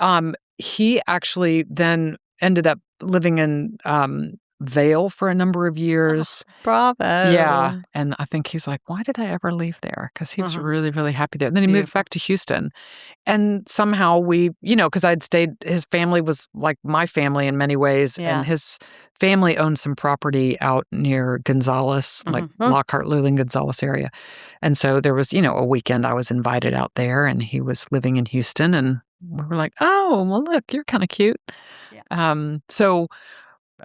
He actually then ended up living in Vail for a number of years. Bravo. Yeah. And I think he's like, why did I ever leave there? Because he was really, really happy there. And then he moved back to Houston. And somehow we, because I'd stayed, his family was like my family in many ways. Yeah. And his family owned some property out near Gonzales, like Lockhart, Luling, Gonzales area. And so there was, a weekend I was invited out there, and he was living in Houston. And we were like, oh, well, look, you're kind of cute. Yeah. So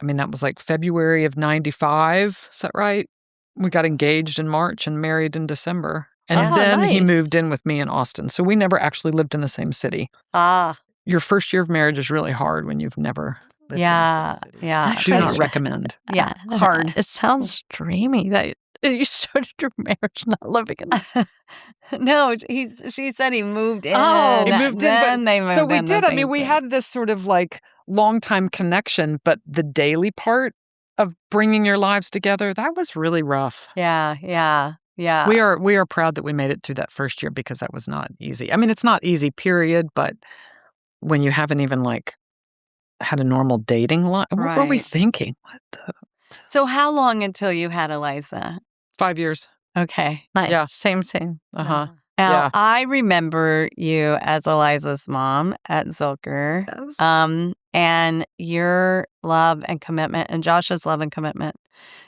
I mean, that was like February of 95. Is that right? We got engaged in March and married in December. And then he moved in with me in Austin. So we never actually lived in the same city. Your first year of marriage is really hard when you've never lived in the same city. Yeah. Do not recommend. Yeah. Hard. It sounds dreamy that you started your marriage not living in the No, she said he moved in. Oh, he moved in. Then they moved so we in did. the I mean, same we city. had this sort of like long time connection, but the daily part of bringing your lives together, that was really rough. Yeah. We are proud that we made it through that first year, because that was not easy. I mean, it's not easy, period, but when you haven't even like had a normal dating life, what were we thinking? So how long until you had Eliza? 5 years. Okay. Nice. Yeah. Same. Uh-huh. Now, I remember you as Eliza's mom at Zilker. Yes. And your love and commitment, and Josh's love and commitment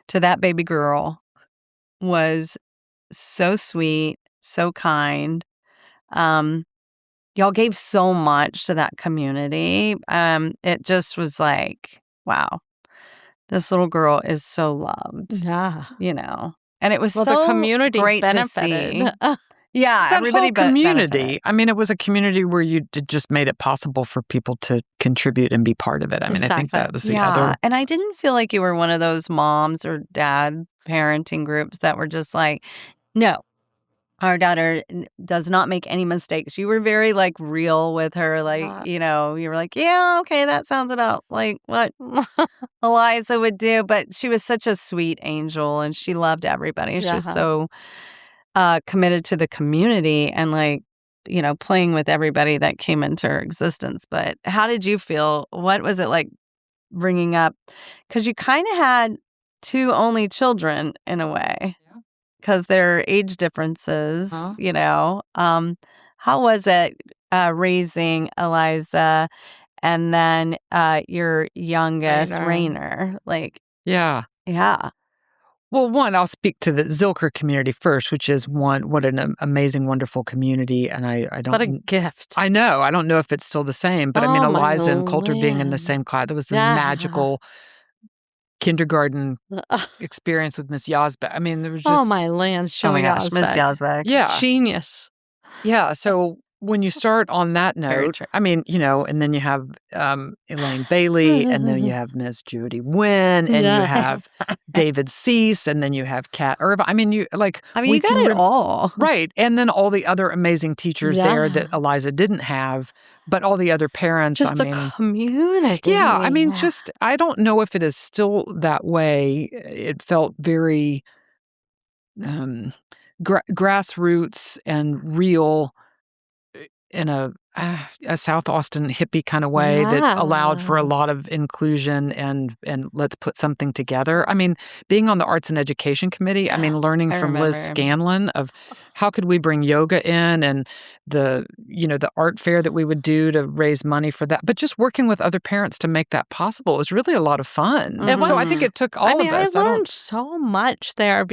to that baby girl was so sweet, so kind. Y'all gave so much to that community. It just was like, wow, this little girl is so loved. Yeah. And it was the so community great benefited. to see. Yeah, that everybody whole community. benefited. I mean, it was a community where you just made it possible for people to contribute and be part of it. I mean, I think that was the other. And I didn't feel like you were one of those moms or dad parenting groups that were just like, no, our daughter does not make any mistakes. You were very like real with her. Like, you were like, yeah, okay, that sounds about like what Eliza would do. But she was such a sweet angel, and she loved everybody. She was so committed to the community and like, playing with everybody that came into her existence. But how did you feel? What was it like bringing up? Because you kind of had 2 only children in a way, because their age differences, How was it raising Eliza and then your youngest, Rainer? Like, Yeah. Well, one, I'll speak to the Zilker community first, which is what an amazing, wonderful community. And I don't. What a gift. I know. I don't know if it's still the same, but I mean, Eliza and Coulter being in the same class, that was the magical kindergarten experience with Miss Yazbek. I mean, there was just. Oh, my land. Oh my gosh, Miss Yazbek. Yeah. Genius. Yeah. So when you start on that Very note, true. I mean, and then you have Elaine Bailey, and then you have Ms. Judy Wynn, and you have David Cease, and then you have Kat Irvine. I mean, you you got it all. Right. And then all the other amazing teachers there that Eliza didn't have, but all the other parents. Just the community. Yeah. I mean, I don't know if it is still that way. It felt very grassroots and real in a South Austin hippie kind of way that allowed for a lot of inclusion and let's put something together. I mean, being on the Arts and Education Committee, I mean, learning from Liz Scanlon of how could we bring yoga in and the art fair that we would do to raise money for that. But just working with other parents to make that possible was really a lot of fun. Mm-hmm. So I think it took all of us. I learned so much there.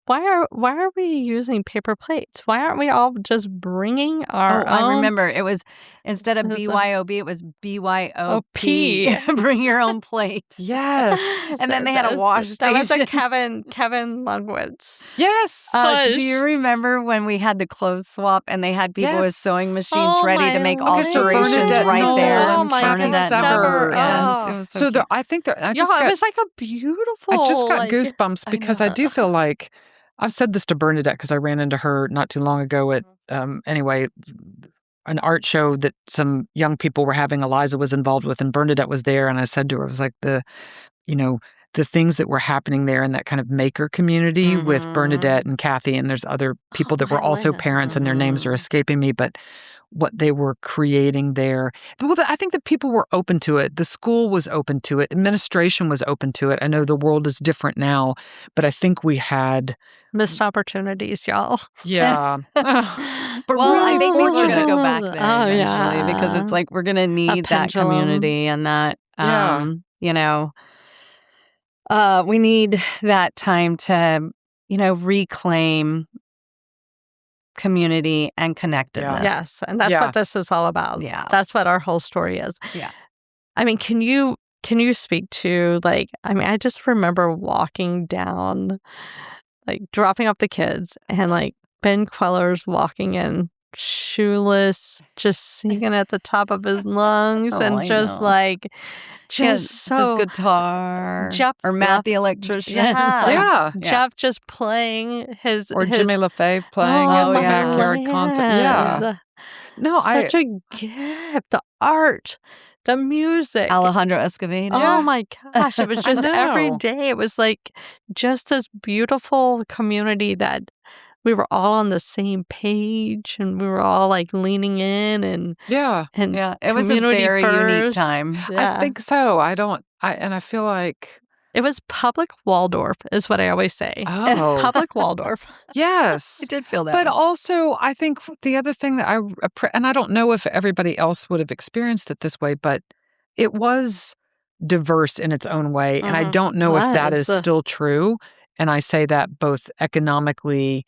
Why are we using paper plates? Why aren't we all just bringing our own? I remember it was instead of BYOB, it was BYOP. Bring your own plate. Yes. And then they had a wash station. That was a Kevin Lundwitz. Yes. Do you remember when we had the clothes swap and they had people with sewing machines ready to make alterations right there? Oh my Bernadette Sever. It was so cute. I think that it was like a beautiful. I just got goosebumps because I do feel like I've said this to Bernadette because I ran into her not too long ago at an art show that some young people were having. Eliza was involved with, and Bernadette was there. And I said to her, I was like, the things that were happening there in that kind of maker community with Bernadette and Kathy, and there's other people that were also parents, and their names are escaping me, but what they were creating there. Well, I think that people were open to it. The school was open to it. Administration was open to it. I know the world is different now, but I think we had missed opportunities, y'all. Yeah. But I think we're going to go back there eventually because it's like we're going to need that community and that, we need that time to, reclaim community and connectedness. Yes, and that's what this is all about. Yeah. That's what our whole story is. Yeah. I mean, can you speak to I just remember walking down, dropping off the kids and Ben Queller's walking in shoeless, just singing at the top of his lungs his guitar Jeff, or Matt the electrician. Jeff just playing his Jimmy LaFave playing in the backyard concert. Yeah. No, such a gift. The art, the music. Alejandro Escovedo. Oh my gosh. It was just every day. It was just this beautiful community that we were all on the same page and we were all leaning in and it was a very unique time. I think so. I feel like it was public Waldorf is what I always say. Oh. Public Waldorf. Yes. I did feel that. But also I think the other thing that and I don't know if everybody else would have experienced it this way, but it was diverse in its own way. And I don't know if that is still true. And I say that both economically,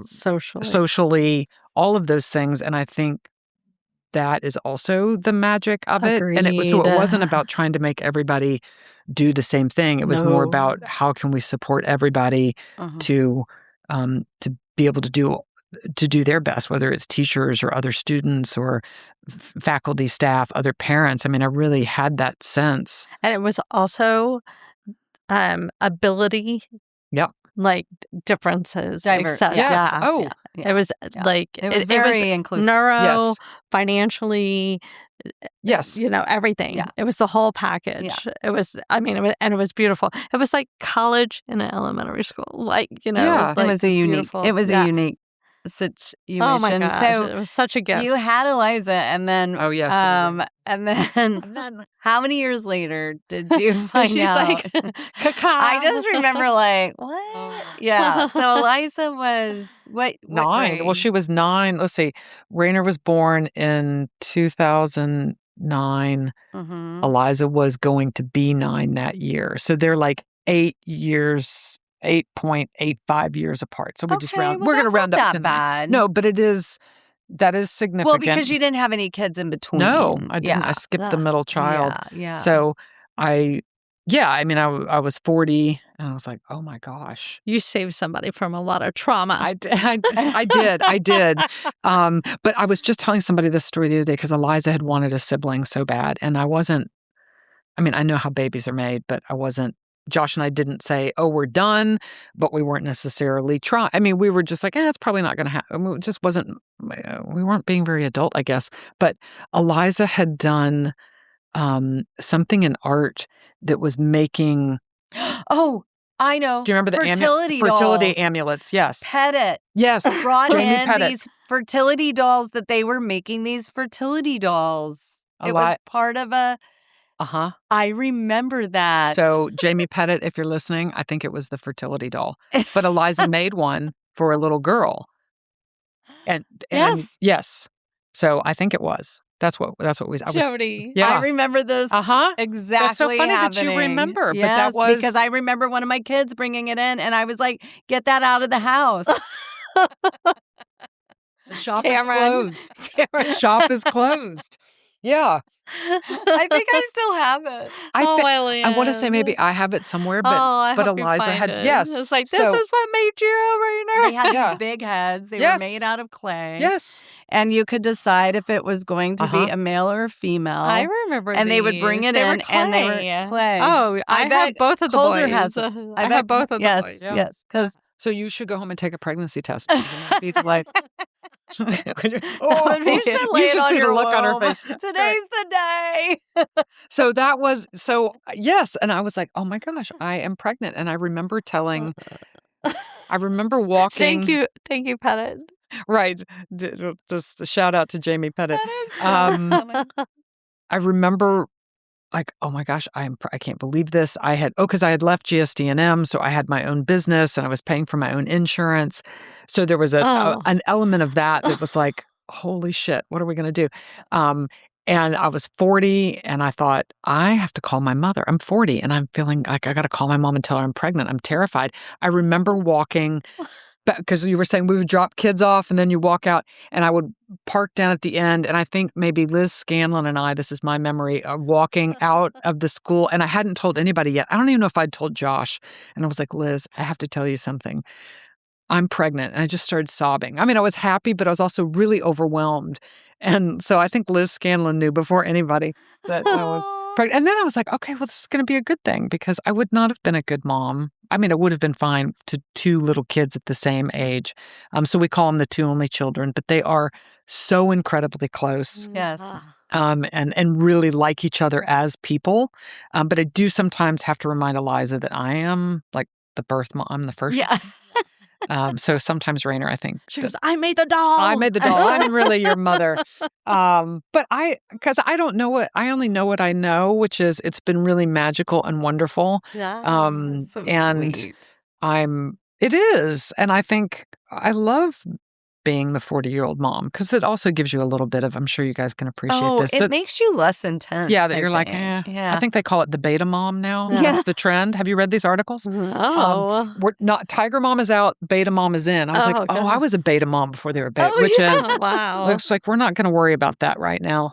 socially, all of those things. And I think that is also the magic of it. And it wasn't about trying to make everybody do the same thing. It was more about how can we support everybody to be able to do their best, whether it's teachers or other students or faculty, staff, other parents. I mean, I really had that sense. And it was also ability. Yep. Differences. Diverse. Yes. Yeah. Oh. Yeah. It was it was very inclusive. Neuro, financially. Yes. Everything. Yeah. It was the whole package. Yeah. It was, it was beautiful. It was like college in an elementary school. it was a unique situation. Oh my gosh, so it was such a gift. You had Eliza, and then and then how many years later did you find She's out? I just remember what? Oh. Yeah. So Eliza was what 9. grade? Well, she was 9. Let's see. Rainer was born in 2009. Eliza was going to be 9 that year. So they're 8 years. 8.85 years apart. So we just round. Well, we're going to round up to bad. No, but that is significant. Well, because you didn't have any kids in between. No, I didn't. I skipped the middle child. Yeah. So I was 40 And I was like, oh my gosh. You saved somebody from a lot of trauma. I did. But I was just telling somebody this story the other day because Eliza had wanted a sibling so bad. And I know how babies are made, but Josh and I didn't say, oh, we're done, but we weren't necessarily trying. I mean, we were just like, it's probably not going to happen. It just wasn't, we weren't being very adult, I guess. But Eliza had done something in art that was making... Oh, I know. Do you remember the fertility amulets? Yes. Pettit. Yes. Brought Jamie in Pettit. these fertility dolls that they were making these fertility dolls. It was part of a... Uh-huh. I remember that. So Jamie Pettit, if you're listening, I think it was the fertility doll. But Eliza made one for a little girl. And yes. So I think it was. That's what we. Jody. I remember this exactly. That's so funny happening. that you remember. Yes, but that was because I remember one of my kids bringing it in, and I was like, "Get that out of the house." The shop is closed. The shop is closed. Yeah. I think I still have it. I want to say maybe I have it somewhere, but Eliza had it. Yes. It's like, this is what made you, Rainer. They had these big heads. They were made out of clay. Yes. And you could decide if it was going to be a male or a female. I remember And they would bring it in, and they were clay. Oh, I have both of the Colder boys. has I have both of the boys. Yes. Because so you should go home and take a pregnancy test. Be like, you should see the look on her face. Today's the day. Yes. And I was like, oh my gosh, I am pregnant. And I remember walking. Thank you, Pettit. Right. Just a shout out to Jamie Pettit. That is I remember like, oh my gosh, I can't believe this. Because I had left GSD&M, so I had my own business and I was paying for my own insurance. So there was an element of that was like, holy shit, what are we going to do? And I was 40 and I thought, I have to call my mother. I'm 40 and I'm feeling like I got to call my mom and tell her I'm pregnant. I'm terrified. I remember walking, because you were saying we would drop kids off and then you walk out, and I would park down at the end. And I think maybe Liz Scanlon and I, this is my memory, walking out of the school. And I hadn't told anybody yet. I don't even know if I'd told Josh. And I was like, Liz, I have to tell you something. I'm pregnant. And I just started sobbing. I mean, I was happy, but I was also really overwhelmed. And so I think Liz Scanlon knew before anybody that I was pregnant. And then I was like, okay, well, this is going to be a good thing, because I would not have been a good mom. I mean, it would have been fine to two little kids at the same age. So we call them the two only children, but they are so incredibly close. Yes. And really like each other as people. But I do sometimes have to remind Eliza that I am like the birth mom. I'm the first. Yeah. So sometimes Rainer, I think, she goes, I made the doll. I'm really your mother. But because I don't know I only know what I know, which is it's been really magical and wonderful. Yeah. So and sweet. It is. And I think I love being the 40-year-old mom, because it also gives you a little bit of, I'm sure you guys can appreciate this. It makes you less intense. Yeah, that you're like, Yeah. I think they call it the beta mom now. Yeah. That's the trend. Have you read these articles? We're not, Tiger Mom is out, beta mom is in. I was like, I was a beta mom before they were beta, which is, wow. looks like we're not going to worry about that right now.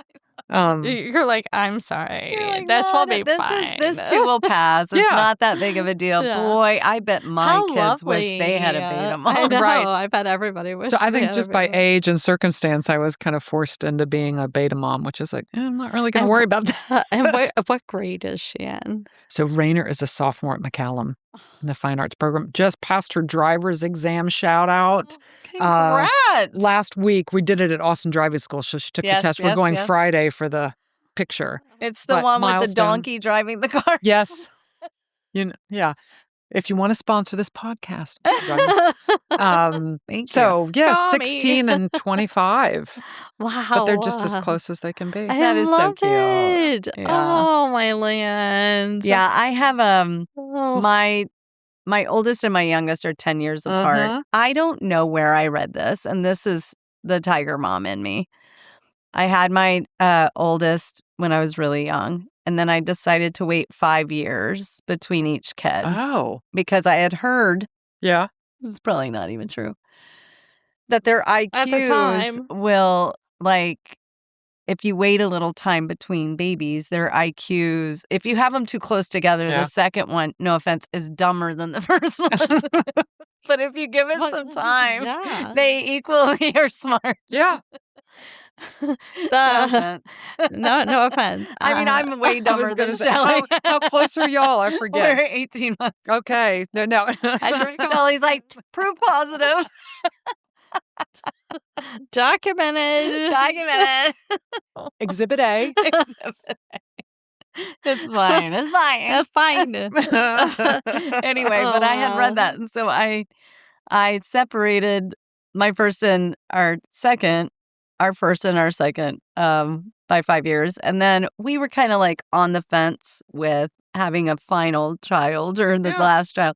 You're like, I'm sorry. Like, this will be fine. This too will pass. It's not that big of a deal. Yeah. Boy, I bet my How kids wish lovely. they had a beta mom. I know. Right. I bet everybody wishes. So I they think had just a by beta mom. age and circumstance, I was kind of forced into being a beta mom, which is like, I'm not really going to worry about that. And what grade is she in? So Rainer is a sophomore at McCallum in the fine arts program. Just passed her driver's exam, shout out. Congrats. Last week, we did it at Austin Driving School. So she took the test. We're going Friday for the picture. It's the one with the donkey driving the car. Yes. Yeah. If you want to sponsor this podcast. Thank you. So, yes, Tommy. 16 and 25. Wow. But they're just as close as they can be. That is so love cute. It. Yeah. Oh, my land. Yeah, I have Oh. my oldest and my youngest are 10 years apart. Uh-huh. I don't know where I read this, and this is the Tiger Mom in me. I had my oldest when I was really young, and then I decided to wait 5 years between each kid Oh. because I had heard, Yeah. this is probably not even true, that their At the IQs time. will, like, if you wait a little time between babies, their IQs, if you have them too close together, the second one, no offense, is dumber than the first one. But if you give it some time, they equally are smart. Yeah. No offense. No offense. I mean, I'm way dumber than say, Shelly. how close are y'all? I forget. We're 18 months. Okay. No. Shelly's like, proof positive. Documented. Exhibit A. It's fine. It's fine. That's fine. Anyway, but I had read that. And so I separated my first and our second by 5 years. And then we were kind of like on the fence with having a final child or the last child.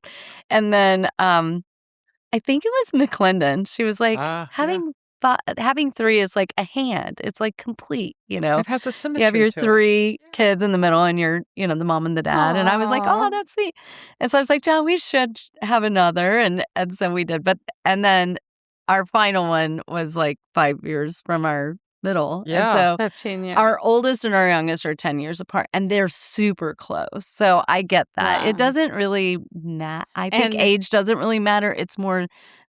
And then I think it was McClendon. She was like, having 3 is like a hand. It's like complete, you know. It has a symmetry. You have your to 3 kids in the middle and you're, you know, the mom and the dad. And I was like, oh, that's sweet. And so I was like, John, we should have another. And so we did. And then our final one was like 5 years from our middle. Yeah. And so 15 years. our oldest and our youngest are 10 years apart, and they're super close. So I get that. Yeah. It doesn't really matter. I think age doesn't really matter. It's more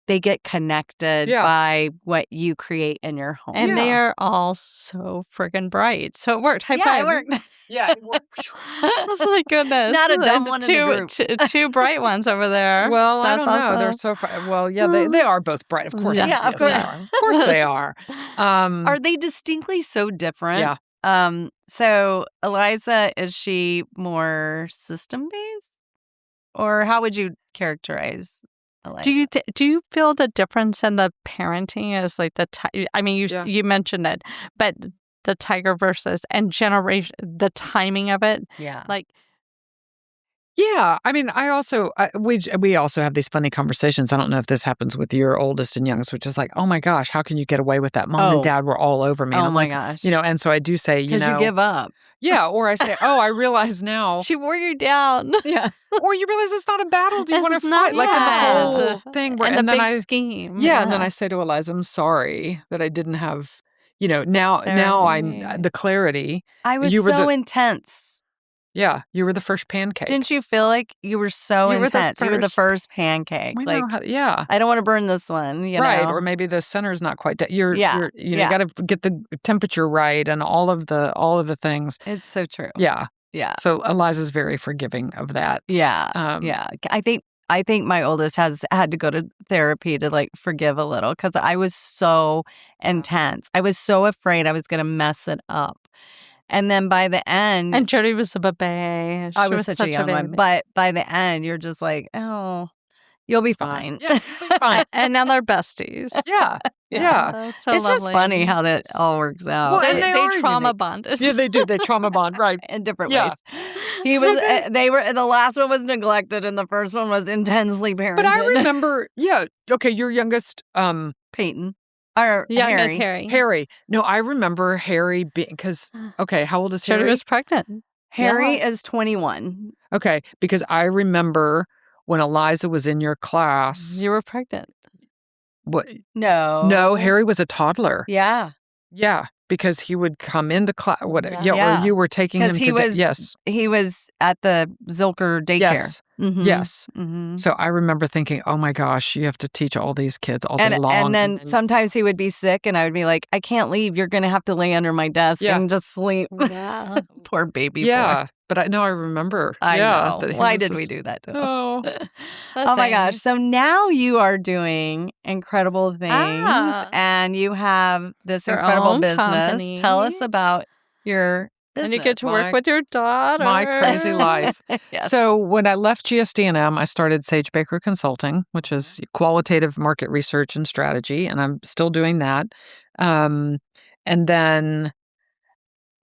they get connected by what you create in your home. And they are all so friggin' bright. So it worked. High five. It worked. Yeah, it worked. Oh my goodness. Not a dumb one in the group. Two bright ones over there. Well, I That's don't know. awesome. They're so well. Yeah, they are both bright. Of course. Yeah, yes, of course. they are. Of course they are. Are they distinctly so different? Yeah. So Eliza, is she more system based, or how would you characterize Eliza? Do you feel the difference in the parenting is like I mean, you mentioned it, but the tiger versus and generation, the timing of it, like. Yeah, I mean, we also have these funny conversations. I don't know if this happens with your oldest and youngest, which is like, oh my gosh, how can you get away with that? Mom and Dad were all over me. Oh and I'm my like, gosh, you know, and so I do say, because you give up. Yeah, or I say, oh, I realize now. She wore you down. Yeah. Or you realize it's not a battle. Do you want to not fight? Like in the whole thing. Where, and the then big scheme. Yeah, and then I say to Eliza, I'm sorry that I didn't have, you know, now I'm the clarity. I was so intense. Yeah, you were the first pancake. Didn't you feel like you were so intense? You were the first pancake. Like, I don't want to burn this one, you right? know? Or maybe the center's not quite. You got to get the temperature right and all of the things. It's so true. Yeah. So Eliza's very forgiving of that. Yeah. I think my oldest has had to go to therapy to like forgive a little because I was so intense. I was so afraid I was going to mess it up. And then by the end... And Jody was a baby. I was such a young one. But by the end, you're just like, oh, you'll be fine. Yeah, you'll be fine. And now they're besties. Yeah. So it's lovely. just funny how that all works out. Well, they trauma unique. bonded. Yeah, they do. They trauma bond, right. In different ways. He was, the last one was neglected and the first one was intensely parented. But I remember, your youngest... Peyton. Or Harry. Harry. No, I remember Harry being, because, how old is Harry? Jody was pregnant. Harry is 21. Okay, because I remember when Eliza was in your class. You were pregnant. What? No, Harry was a toddler. Yeah, because he would come into class. Or you were taking him to. He was at the Zilker daycare. Yes. Mm-hmm. Yes. Mm-hmm. So I remember thinking, oh my gosh, you have to teach all these kids all day long. And then sometimes he would be sick and I would be like, I can't leave. You're going to have to lay under my desk and just sleep. Yeah. Poor baby boy. Yeah. But I remember. I know. Why did we do that to him? Oh. Oh my gosh. So now you are doing incredible things and you have this incredible business. Company. Tell us about your business. And you get to work with your daughter. My crazy life. Yes. So when I left GSD&M, I started Sage Baker Consulting, which is qualitative market research and strategy. And I'm still doing that. And then...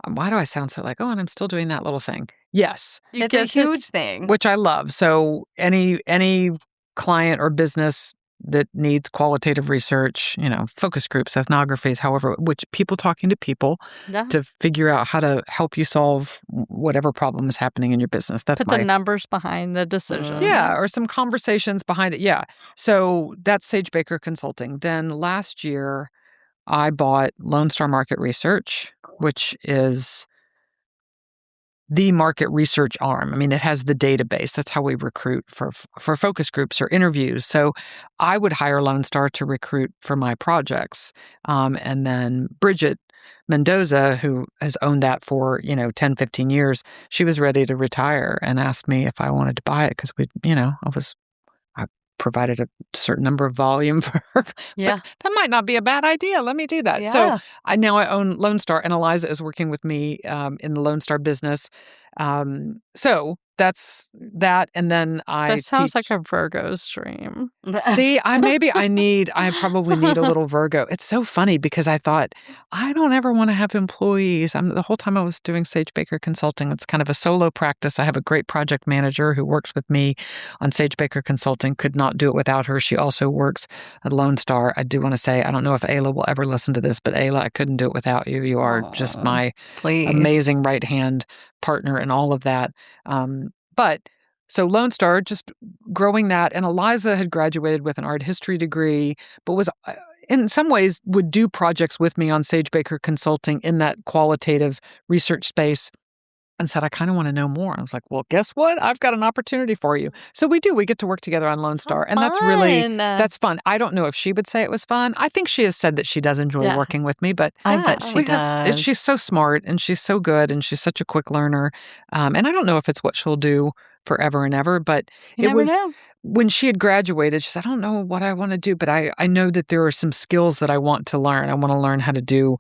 Why do I sound so like, and I'm still doing that little thing? Yes. It's a huge thing. Which I love. So any client or business that needs qualitative research, focus groups, ethnographies, however, which people talking to people to figure out how to help you solve whatever problem is happening in your business. That's the numbers behind the decisions. Yeah, or some conversations behind it. Yeah. So that's Sage Baker Consulting. Then last year, I bought Lone Star Market Research, which is the market research arm. I mean, it has the database. That's how we recruit for focus groups or interviews. So I would hire Lone Star to recruit for my projects. And then Bridget Mendoza, who has owned that for, 10, 15 years, she was ready to retire and asked me if I wanted to buy it because I provided a certain number of volume for her. Yeah. Like, that might not be a bad idea. Let me do that. Yeah. So I own Lone Star, and Eliza is working with me in the Lone Star business. So that's that. And then That sounds like a Virgo's dream. See, I probably need a little Virgo. It's so funny because I thought, I don't ever want to have employees. The whole time I was doing Sage Baker Consulting, it's kind of a solo practice. I have a great project manager who works with me on Sage Baker Consulting. Could not do it without her. She also works at Lone Star. I do want to say, I don't know if Ayla will ever listen to this, but Ayla, I couldn't do it without you. You are just my amazing right-hand partner in all of that. So Lone Star, just growing that, and Eliza had graduated with an art history degree, but was in some ways would do projects with me on Sage Baker Consulting in that qualitative research space, and said, I kind of want to know more. I was like, well, guess what? I've got an opportunity for you. So we get to work together on Lone Star. And that's fun. I don't know if she would say it was fun. I think she has said that she does enjoy working with me, but I bet she does. She's so smart and she's so good and she's such a quick learner. And I don't know if it's what she'll do forever and ever, but you never know. When she had graduated, she said, I don't know what I want to do, but I know that there are some skills that I want to learn. I want to learn how to do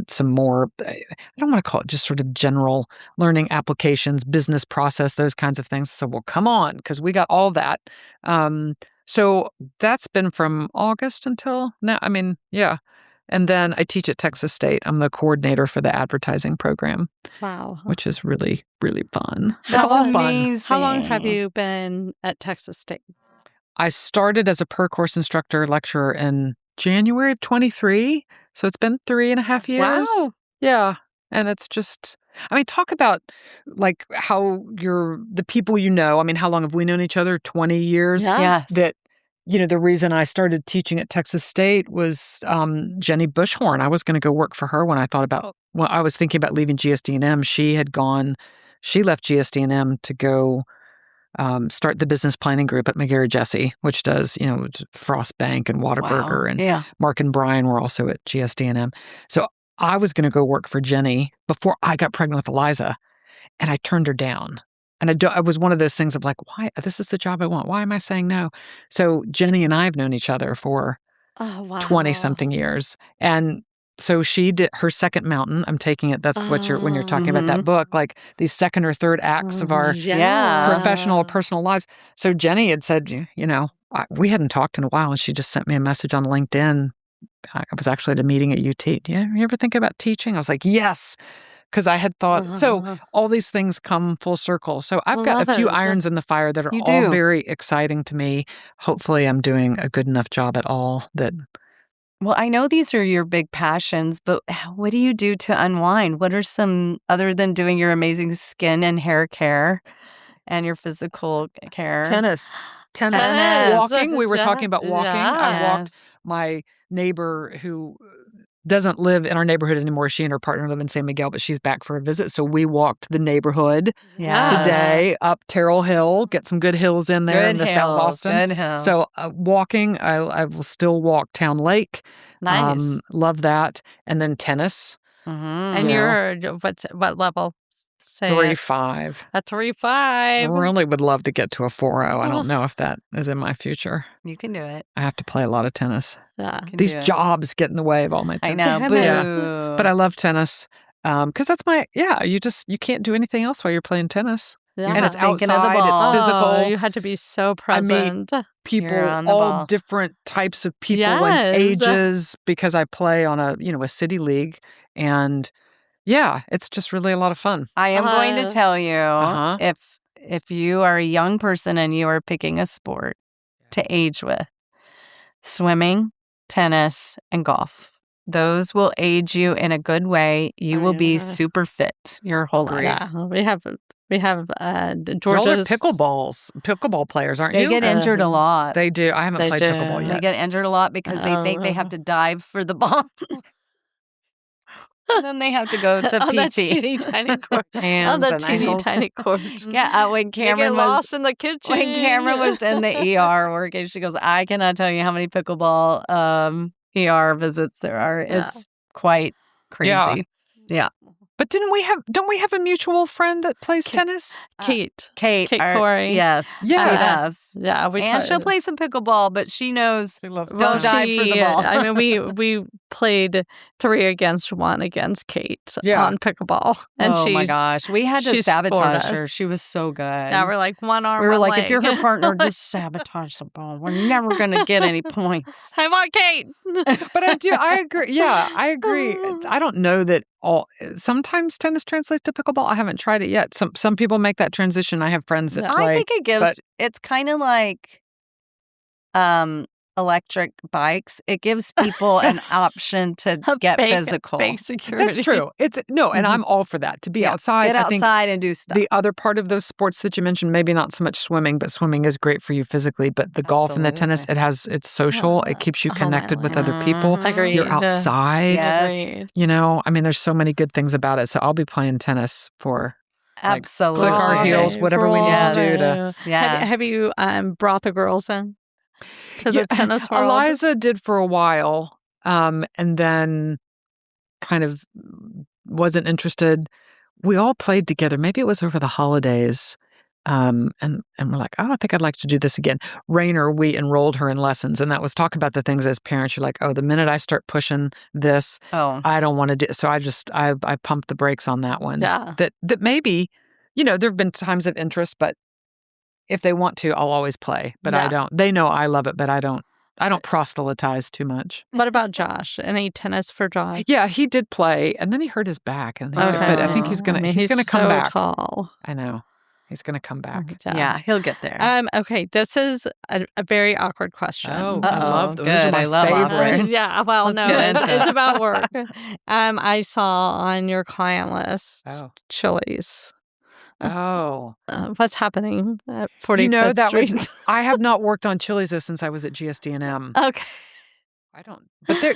some more, I don't want to call it just sort of general learning applications, business process, those kinds of things. I said, well, come on, because we got all that. So that's been from August until now. I mean, yeah. And then I teach at Texas State. I'm the coordinator for the advertising program. Wow. Which is really, really fun. That's amazing. How long have you been at Texas State? I started as a per-course instructor lecturer in January of 23. So it's been 3.5 years. Wow. Yeah. And it's just, talk about like how the people how long have we known each other? 20 years? Yes. That, the reason I started teaching at Texas State was Jenny Bushhorn. I was going to go work for her when I was thinking about leaving GSD&M. She left GSD&M to go start the business planning group at McGarry Jesse, which does, Frost Bank and Whataburger. And Mark and Brian were also at GSD&M. So I was going to go work for Jenny before I got pregnant with Eliza, and I turned her down. And I was one of those things of like, why? This is the job I want. Why am I saying no? So Jenny and I have known each other for 20-something years. And so she did her second mountain. I'm taking it. That's what when you're talking about that book, like these second or third acts of our professional or personal lives. So Jenny had said, we hadn't talked in a while, and she just sent me a message on LinkedIn. I was actually at a meeting at UT. You ever think about teaching? I was like, yes. Because I had thought, so all these things come full circle. So I've got a few irons in the fire that are all very exciting to me. Hopefully I'm doing a good enough job at all that... Well, I know these are your big passions, but what do you do to unwind? What are some, other than doing your amazing skin and hair care and your physical care? Tennis. Walking. We were talking about walking. I walked my neighbor who doesn't live in our neighborhood anymore. She and her partner live in San Miguel, but she's back for a visit. So we walked the neighborhood today up Terrell Hill, get some good hills in there in the South Boston. Good hills. So walking, I will still walk Town Lake. Nice. Love that. And then tennis. Mm-hmm. And you're what level? Say 3.5. A 3.5. I really would love to get to a 4.0. I don't know if that is in my future. You can do it. I have to play a lot of tennis. Yeah. These jobs get in the way of all my tennis. I know. Boo. Yeah. But I love tennis. Because that's you can't do anything else while you're playing tennis. Yeah. And it's Thinking outside, of the ball. it's physical. You had to be so present. I meet people, You're on the all ball. different types of people and ages, because I play on a city league. And yeah, it's just really a lot of fun. I am going to tell you, if you are a young person and you are picking a sport to age with, swimming, tennis, and golf. Those will age you in a good way. You will be super fit your whole life. Yeah, we have You're Georgia's pickleball players, aren't They you? get injured a lot. They do. I haven't played pickleball yet. They get injured a lot because they think they have to dive for the ball. And then they have to go to on that PT. teeny tiny court. On Hands that and teeny ankles. tiny court. Yeah, when They get Cameron was lost in the kitchen. when Cameron was in the ER working, she goes, I cannot tell you how many pickleball ER visits there are. Yeah. It's quite crazy. Yeah. But don't we have a mutual friend that plays tennis? Kate Corey. Yes. Yes. She does. Yeah, And she'll play some pickleball, but she knows She loves Well, tennis. dive for the ball. I mean, we played 3-1 against Kate on pickleball, and oh my gosh, we had to she sabotage scored her. us. She was so good. Yeah, we're like one arm. We were one like, leg. if you're her partner, just sabotage the ball. We're never going to get any points. I want Kate. But I agree. Yeah, I agree. I don't know that sometimes tennis translates to pickleball. I haven't tried it yet. Some people make that transition. I have friends that play. I think it gives, it's kind of like electric bikes. It gives people an option to get physical. Fake security. That's true. And I'm all for that. To be outside. Get outside and do stuff. The other part of those sports that you mentioned, maybe not so much swimming, but swimming is great for you physically. But the golf and the tennis, it's social. It keeps you connected with other people. Agreed. You're outside. Yes. You know, I mean, there's so many good things about it. So I'll be playing tennis for absolutely click our heels, whatever we need to do to. Have you brought the girls in to the tennis world? Eliza did for a while, and then kind of wasn't interested. We all played together. Maybe it was over the holidays. And we're like, oh, I think I'd like to do this again. Rainer, we enrolled her in lessons, and that was talk about the things as parents. You're like, oh, the minute I start pushing this, I don't want to do. So I pumped the brakes on that one. Yeah. That maybe, there have been times of interest, but if they want to, I'll always play. But I don't. They know I love it, but I don't proselytize too much. What about Josh? Any tennis for Josh? Yeah, he did play, and then he hurt his back, and but I think he's gonna come so back. Tall. I know. He's going to come back. Yeah, he'll get there. Okay, this is a very awkward question. Oh, I love those. Good. Those are my I love favorite. awkward. Yeah, well, Let's no, get into it's it. about work. I saw on your client list Chili's. Oh. What's happening at 45th Street? I have not worked on Chili's since I was at GSD&M. Okay. I don't. But there,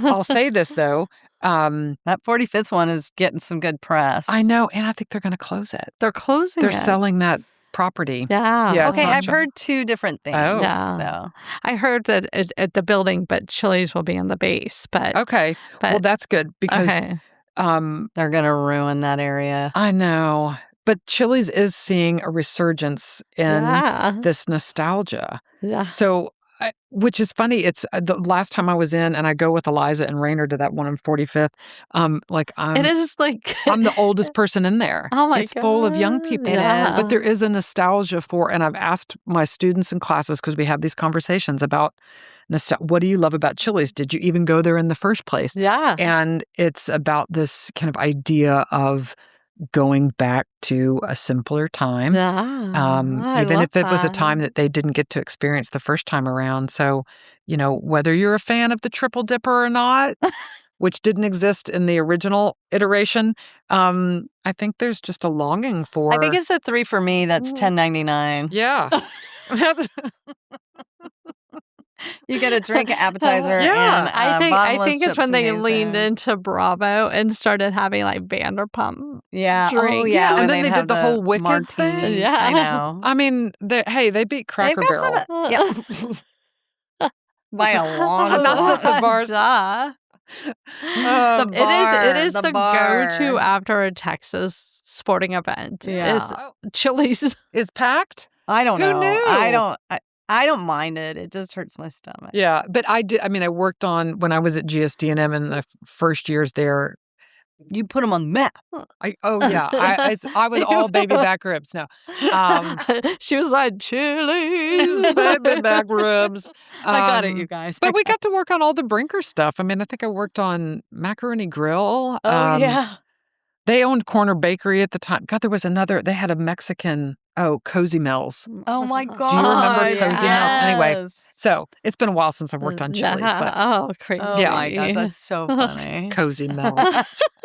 I'll say this though. That 45th one is getting some good press. I know, and I think they're going to close it. They're closing They're it. selling that property. Yeah. Okay, I've heard two different things. Oh. Yeah. So. I heard that at the building, but Chili's will be in the base. But Okay. Well, that's good because they're going to ruin that area. I know. But Chili's is seeing a resurgence in this nostalgia. Yeah. So, which is funny. It's the last time I was in, and I go with Eliza and Rainer to that one on 45th. It is like I'm the oldest person in there. Oh my It's full of young people. It is. But there is a nostalgia for, and I've asked my students in classes because we have these conversations about what do you love about Chili's? Did you even go there in the first place? Yeah. And it's about this kind of idea of going back to a simpler time. Even if it was a time that they didn't get to experience the first time around. So, whether you're a fan of the Triple Dipper or not, which didn't exist in the original iteration, I think there's just a longing for. I think it's the 3 for me. That's $10.99. Yeah. You get a drink, an appetizer, Yeah. and I think it's when they amazing. leaned into Bravo and started having like Vanderpump. Yeah. drinks. Oh, yeah. And when then they have did the whole Wicked martini. thing. Yeah. I know. I mean, they beat Cracker They've got Barrel. some- yeah. By a long Not shot. that the bars. Duh. The It is the the bar. go-to after a Texas sporting event. Yeah. Is Chili's. Is packed? I don't Who know. knew? I don't mind it. It just hurts my stomach. Yeah, but I did. I mean, I worked on when I was at GSD&M in the first years there. You put them on the map. I was all baby back ribs. No, She was like, Chili's. baby back ribs. I got it, you guys. But we got to work on all the Brinker stuff. I mean, I think I worked on Macaroni Grill. Oh, yeah. They owned Corner Bakery at the time. God, there was another. They had a Mexican Cozy Mills. Oh my god! Do you remember Cozy Mills? Anyway, Yes. so it's been a while since I've worked on Chili's, but crazy. Oh my gosh, that's so funny. Cozy Mills,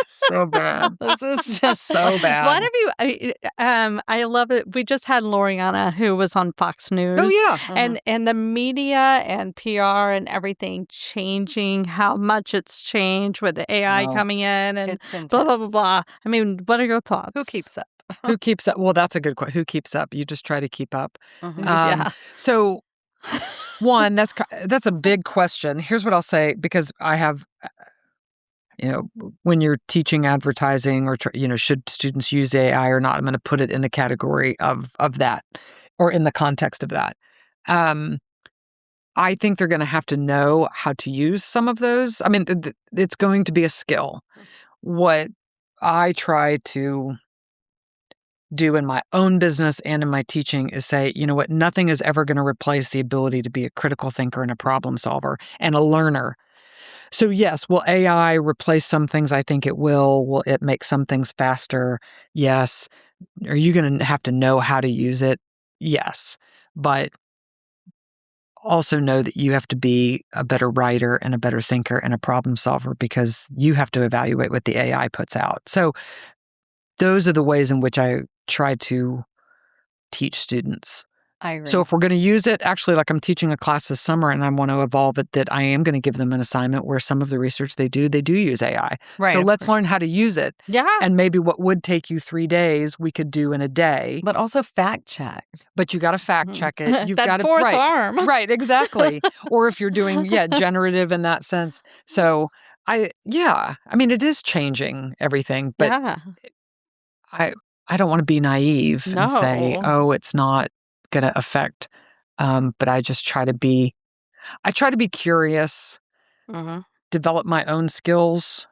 so bad. This is just So bad. What have you? I love it. We just had Loriana, who was on Fox News. Oh yeah, and the media and PR and everything changing. How much it's changed with the AI coming in and it's intense. blah blah blah blah. I mean, what are your thoughts? Who keeps up? Who keeps up? Well, that's a good question. Who keeps up? You just try to keep up. Yeah. So, one, that's a big question. Here's what I'll say, because I have, when you're teaching advertising or should students use AI or not, I'm going to put it in the category of that, or in the context of that. I think they're going to have to know how to use some of those. I mean, it's going to be a skill. What I try to do in my own business and in my teaching is say, you know what, nothing is ever going to replace the ability to be a critical thinker and a problem solver and a learner. So yes, will AI replace some things? I think it will. Will it make some things faster? Yes. Are you going to have to know how to use it? Yes. But also know that you have to be a better writer and a better thinker and a problem solver, because you have to evaluate what the AI puts out. So those are the ways in which I try to teach students. I agree. So if we're going to use it, actually, like I'm teaching a class this summer and I want to evolve it, that I am going to give them an assignment where some of the research they do use AI. Right, so of let's course. learn how to use it. Yeah. And maybe what would take you 3 days, we could do in a day. But also fact check. But you got to fact check it. You've That got to fourth arm. Right, exactly. Or if you're doing, generative in that sense. So I mean, it is changing everything, but yeah. I don't want to be naive and say, No. it's not going to affect. But I just try to be curious, develop my own skills,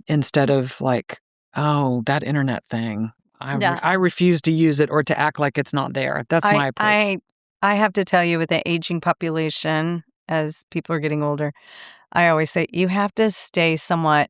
instead of like, that internet thing. I refuse to use it or to act like it's not there. That's my approach. I have to tell you, with the aging population, as people are getting older, I always say you have to stay somewhat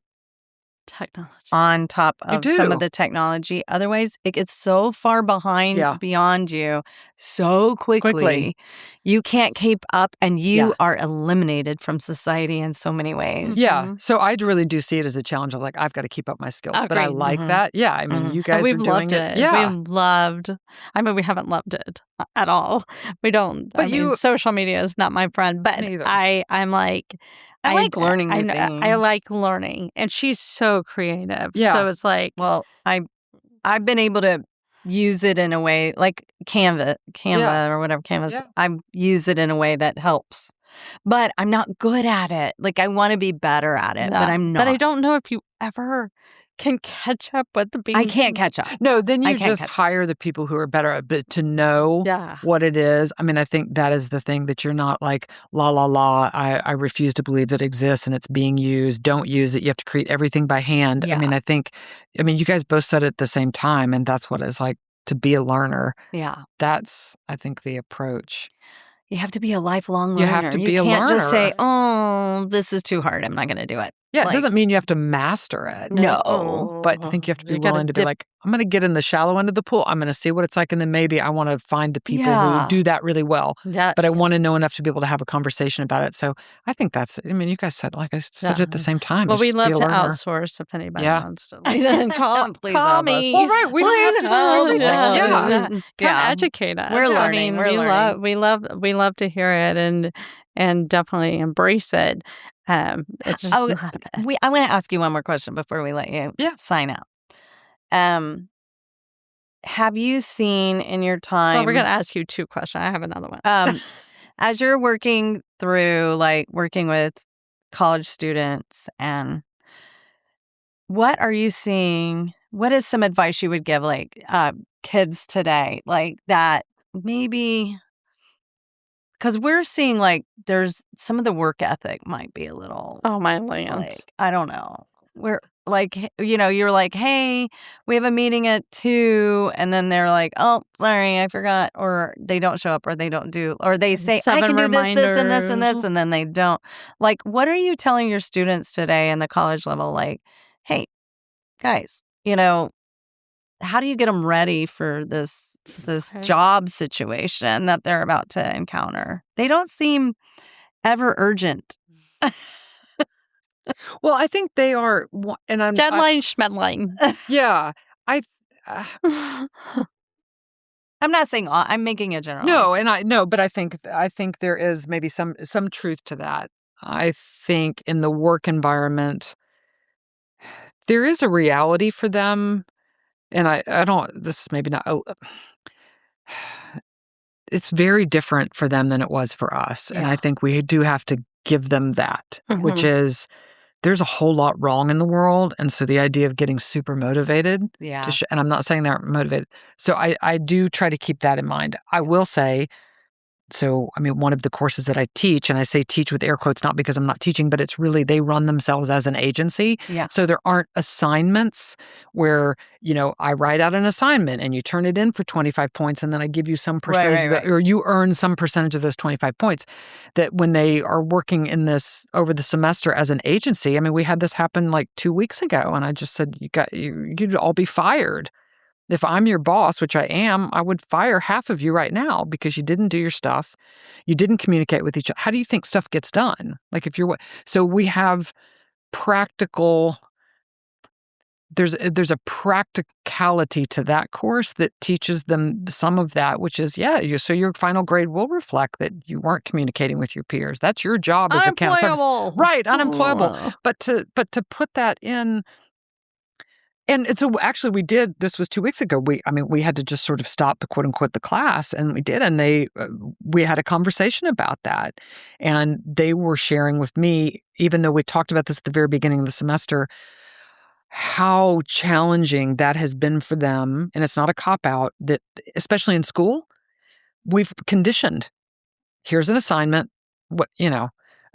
Technology. on top of some do. of the technology. Otherwise, it gets so far beyond you so quickly. You can't keep up, and you are eliminated from society in so many ways. Yeah. So I really do see it as a challenge of like, I've got to keep up my skills. But I Agreed. like that. Yeah. I mean, you guys We've are doing loved it. Yeah. We've loved. I mean, we haven't loved it at all. We don't. But I mean, social media is not my friend. But Neither. I'm like. I like learning new things. I like learning, and she's so creative. Yeah. So it's like, well, I've been able to use it in a way like Canva or whatever Canvas. Yeah. I use it in a way that helps, but I'm not good at it. Like, I want to be better at it, but I'm not. But I don't know if you ever can catch up with the being. I can't catch up. No, then I you can't just catch hire the people who are better at it to know what it is. I mean, I think that is the thing, that you're not like, la, la, la, I refuse to believe that it exists and it's being used. Don't use it. You have to create everything by hand. Yeah. I mean, you guys both said it at the same time, and that's what it's like to be a learner. Yeah. That's, I think, the approach. You have to be a lifelong learner. You have to be a can't just say, learner. this is too hard, I'm not going to do it. Yeah, it doesn't mean you have to master it. No. But I think you have to be willing to be like, I'm going to get in the shallow end of the pool. I'm going to see what it's like. And then maybe I want to find the people who do that really well. Yes. But I want to know enough to be able to have a conversation about it. So I think that's, I mean, you guys said, like I said it at the same time. Well, we just love be a to learner. outsource if anybody Yeah. wants to. Call help me. Well, right. We don't have to do everything. Come educate us. We're I learning. mean, We're learning. we love to hear it and definitely embrace it. It's just Oh, not I want to ask you one more question before we let you sign out. Have you seen in your time? Well, we're going to ask you 2 questions. I have another one. As you're working through, like, working with college students, and what are you seeing? What is some advice you would give, like, kids today, like that maybe? Because we're seeing, like, there's some of the work ethic might be a little. Oh, my land. Like, I don't know. We're like, you're like, hey, we have a meeting at 2, and then they're like, oh, sorry, I forgot, or they don't show up, or they don't do, or they say, I 7 can do this, and this, and this, reminders. and then they don't. Like, what are you telling your students today in the college level? Like, hey, guys, how do you get them ready for this job situation that they're about to encounter? They don't seem ever urgent. Well, I think they are, and Deadline schmedline. Yeah, I'm not saying I'm making a general. But I think there is maybe some truth to that. I think in the work environment, there is a reality for them, and I don't. This is maybe not. It's very different for them than it was for us, and I think we do have to give them that, which is there's a whole lot wrong in the world, and so the idea of getting super motivated, and I'm not saying they aren't motivated. So I do try to keep that in mind. I will say. So, I mean, one of the courses that I teach, and I say teach with air quotes, not because I'm not teaching, but it's really they run themselves as an agency. Yeah. So there aren't assignments where, I write out an assignment and you turn it in for 25 points and then I give you some percentage, or you earn some percentage of those 25 points. That when they are working in this over the semester as an agency, I mean, we had this happen like 2 weeks ago and I just said, you'd all be fired. If I'm your boss, which I am, I would fire half of you right now because you didn't do your stuff. You didn't communicate with each other. How do you think stuff gets done? Like so we have practical, there's a practicality to that course that teaches them some of that, which is, so your final grade will reflect that you weren't communicating with your peers. That's your job as a counselor. Right, unemployable. But to put that in. And so actually we did, this was 2 weeks ago. We had to just sort of stop the quote unquote the class, and we did. And we had a conversation about that. And they were sharing with me, even though we talked about this at the very beginning of the semester, how challenging that has been for them. And it's not a cop-out that, especially in school, we've conditioned. Here's an assignment,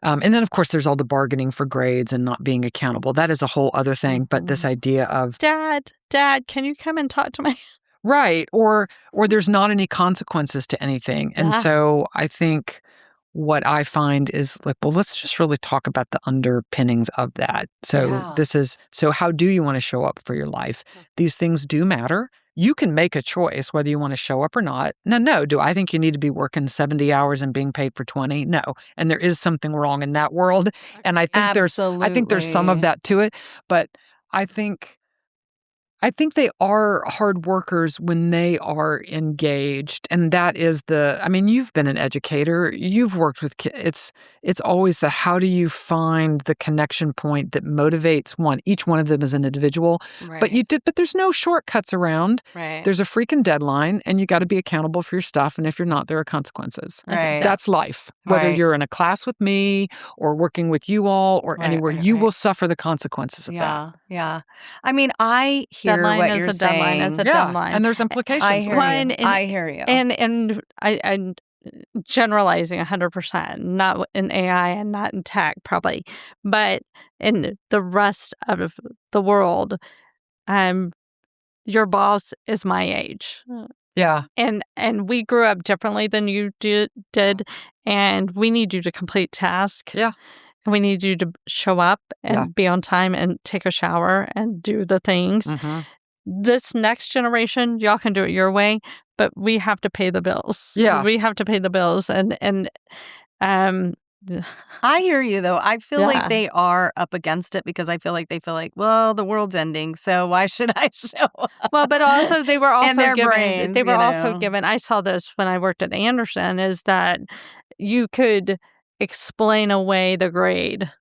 and then, of course, there's all the bargaining for grades and not being accountable. That is a whole other thing. But this idea of Dad, can you come and talk to me? Right. Or there's not any consequences to anything. And so I think what I find is like, well, let's just really talk about the underpinnings of that. So so how do you want to show up for your life? These things do matter. You can make a choice whether you want to show up or not. No. Do I think you need to be working 70 hours and being paid for 20? No. And there is something wrong in that world. And I think there's some of that to it. But I think they are hard workers when they are engaged. And that is you've been an educator, you've worked with kids. It's always how do you find the connection point that motivates each one of them as an individual. Right. But there's no shortcuts around. Right. There's a freaking deadline and you got to be accountable for your stuff. And if you're not, there are consequences. Right. That's life. Whether you're in a class with me or working with you all or anywhere, you will suffer the consequences of that. Yeah. I mean, I hear deadline what you're saying. Deadline is a deadline. And there's implications. I hear you. And I'm generalizing 100%, not in AI and not in tech probably, but in the rest of the world, your boss is my age. Yeah. And we grew up differently than you did, and we need you to complete tasks. Yeah. And we need you to show up and be on time and take a shower and do the things. Mm-hmm. This next generation, y'all can do it your way, but we have to pay the bills. Yeah. We have to pay the bills. And I hear you, though. I feel like they are up against it because I feel like they feel like, well, the world's ending, so why should I show up? Well, but also they were also given. Brains, they were also given. I saw this when I worked at Anderson. Is that you could explain away the grade.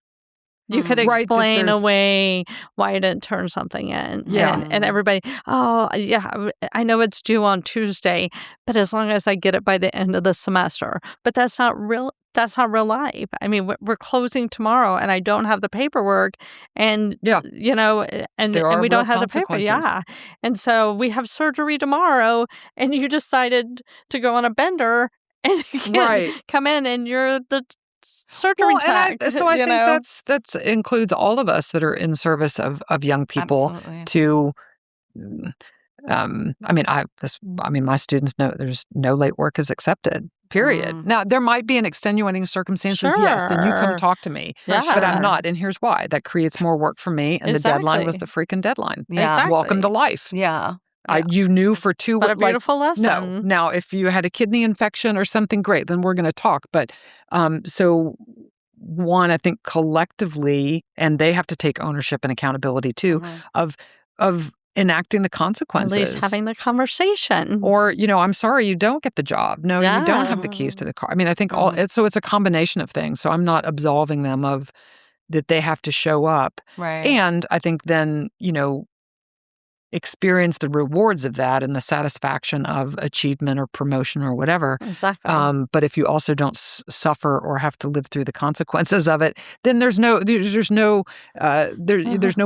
You could explain away why you didn't turn something in. Yeah. And everybody, I know it's due on Tuesday, but as long as I get it by the end of the semester. But that's not real. That's not real life. I mean, we're closing tomorrow and I don't have the paperwork and, and we don't have the paper. Yeah. And so we have surgery tomorrow and you decided to go on a bender and you can't come in and you're the surgery tech. So I think that includes all of us that are in service of young people. Absolutely. To, my students know there's no late work is accepted. Period. Now, there might be an extenuating circumstances. Sure. Yes, then you come talk to me. Yeah. But I'm not. And here's why. That creates more work for me. And the deadline was the freaking deadline. Yeah. Welcome to life. Yeah. You knew for 2 What a beautiful lesson. No. Now, if you had a kidney infection or something, great, then we're going to talk. But so one, I think collectively, and they have to take ownership and accountability too, of enacting the consequences. At least having the conversation. Or, I'm sorry, you don't get the job. No, you don't have the keys to the car. I mean, I think so it's a combination of things. So I'm not absolving them of that they have to show up. Right. And I think then, experience the rewards of that and the satisfaction of achievement or promotion or whatever. Exactly. But if you also don't suffer or have to live through the consequences of it, then there's no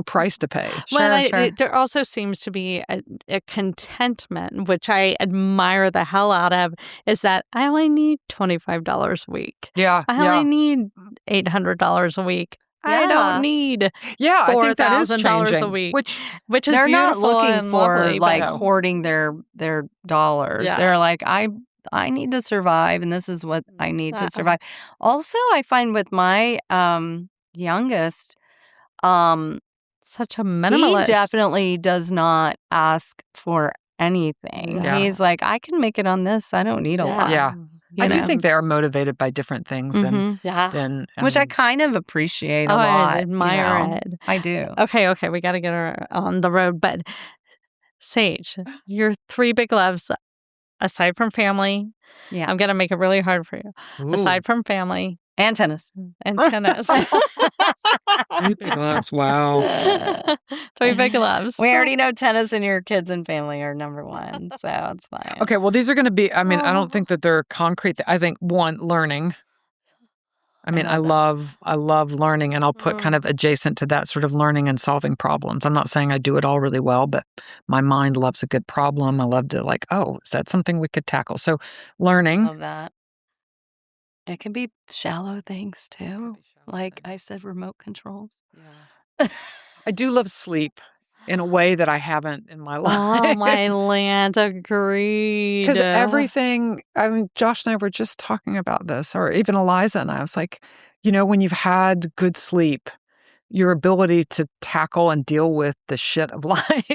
price to pay. Well, there also seems to be a contentment, which I admire the hell out of, is that I only need $25 a week. Yeah. I only need $800 a week. I don't need I think that is $4,000 changing, a week, which is they're not beautiful looking and for lovely, like but hoarding their dollars. Yeah. They're like, I need to survive, and this is what I need to survive. Also, I find with my youngest, such a minimalist. he definitely does not ask for anything. Yeah. He's like, I can make it on this. I don't need a lot. Yeah. I do know? think they are motivated by different things than which I kind of appreciate a lot. I admire it. I do. Okay, we got to get her on the road. But Sage, your 3 big loves, aside from family, I'm going to make it really hard for you. Ooh. Aside from family. And tennis. And tennis. 3 big loves. Wow. 3 big loves. We already know tennis and your kids and family are number 1, so it's fine. Okay, well, these are going to be, I don't think that they're concrete. I think, one, learning. I love learning, and I'll put kind of adjacent to that sort of learning and solving problems. I'm not saying I do it all really well, but my mind loves a good problem. I love to is that something we could tackle? So learning. Love that. It can be shallow things too. Like I said, remote controls. Yeah. I do love sleep in a way that I haven't in my life. Oh, my land, agreed. Because everything, Josh and I were just talking about this, or even Eliza and I was like, when you've had good sleep, your ability to tackle and deal with the shit of life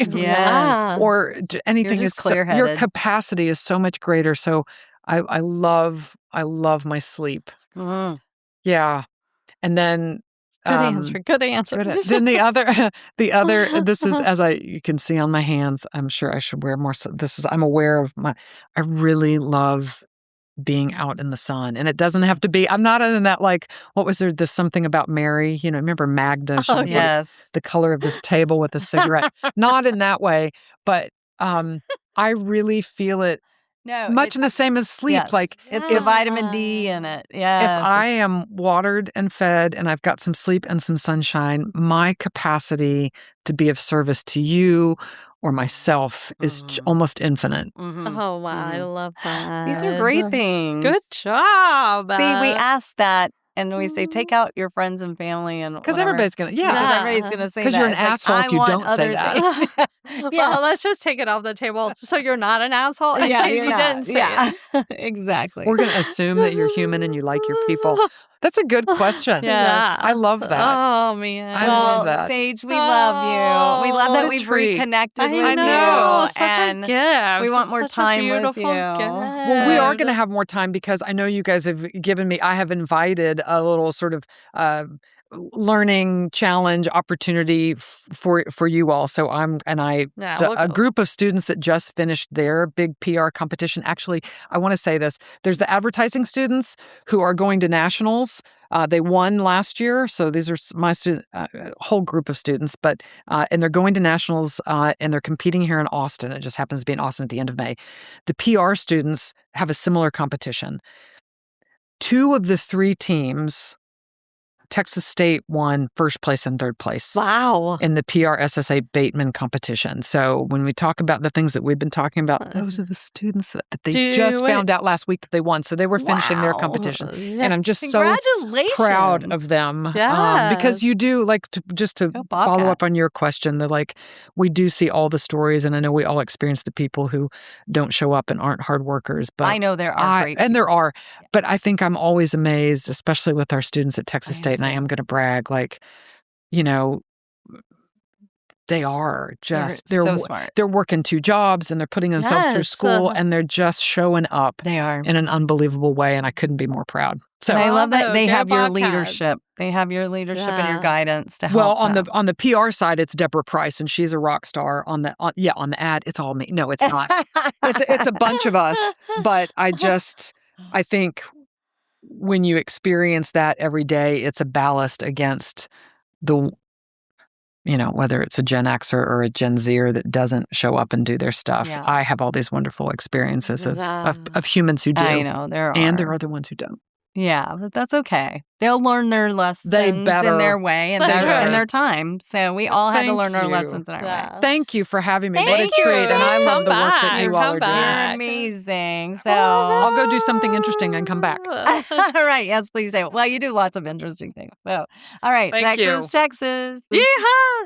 or anything is clear-headed. Your capacity is so much greater. So I love my sleep. Yeah. And then Good answer. Then the other, this is, you can see on my hands, I'm sure I should wear more. I'm aware of I really love being out in the sun. And it doesn't have to be, I'm not in that, what was there, this something about Mary, remember Magda? She was the color of this table with a cigarette. Not in that way, but I really feel it. No, much in the same as sleep. Yes. It's the vitamin D in it. Yes. If I am watered and fed and I've got some sleep and some sunshine, my capacity to be of service to you or myself is almost infinite. Oh, wow. I love that. These are great things. Good job. See, we asked that. And we say, take out your friends and family and because everybody's gonna, because everybody's gonna say that. Because you're an asshole if you don't say that. Well, let's just take it off the table. So you're not an asshole. Yeah, you didn't say it. Exactly. We're gonna assume that you're human and you like your people. That's a good question. Yeah. I love that. Oh, man. I love that. Sage, we love you. We love that we've reconnected with you. Such and a gift. we want more time with you. Well, we are going to have more time because I know you guys have I have invited a little sort of learning challenge opportunity for you all. So a group of students that just finished their big PR competition. Actually, I want to say this. There's the advertising students who are going to nationals. They won last year. So these are my whole group of students, and they're going to nationals and they're competing here in Austin. It just happens to be in Austin at the end of May. The PR students have a similar competition. 2 of the 3 teams, Texas State won first place and third place. Wow. In the PR SSA Bateman competition. So when we talk about the things that we've been talking about, those are the students that they just found out last week that they won. So they were finishing their competition. And I'm just so proud of them. Yes. Because you do, to follow up on your question, that we do see all the stories. And I know we all experience the people who don't show up and aren't hard workers. But I know there are great people. And there are. But I think I'm always amazed, especially with our students at Texas State. And I am going to brag, They are just, They're so smart. They're working 2 jobs and they're putting themselves through school and they're just showing up They are. in an unbelievable way. And I couldn't be more proud. So And I love that Bravo, they go have your Bobcats. leadership. They have your leadership and your Yeah. guidance to help. well, them. on the PR side, it's Deborah Price, and she's a rock star. On the ad, it's all me. No, it's not. it's a bunch of us. But I think when you experience that every day, it's a ballast against the, whether it's a Gen Xer or a Gen Zer that doesn't show up and do their stuff. Yeah. I have all these wonderful experiences of Yeah. humans who do. I know there are. And there are the ones who don't. Yeah, but that's okay. They'll learn their lessons better. in their way and They in better. their time. So we all had to Thank learn our you. lessons in our way. Yeah. Thank you for having me. What Thank a treat. you. And I love Come the work that back. you all Come are doing. You're back. amazing. So, I'll go do something interesting and come back. all right. Yes, please do. Well, you do lots of interesting things. So, all right. Thank you. Texas. Yeehaw!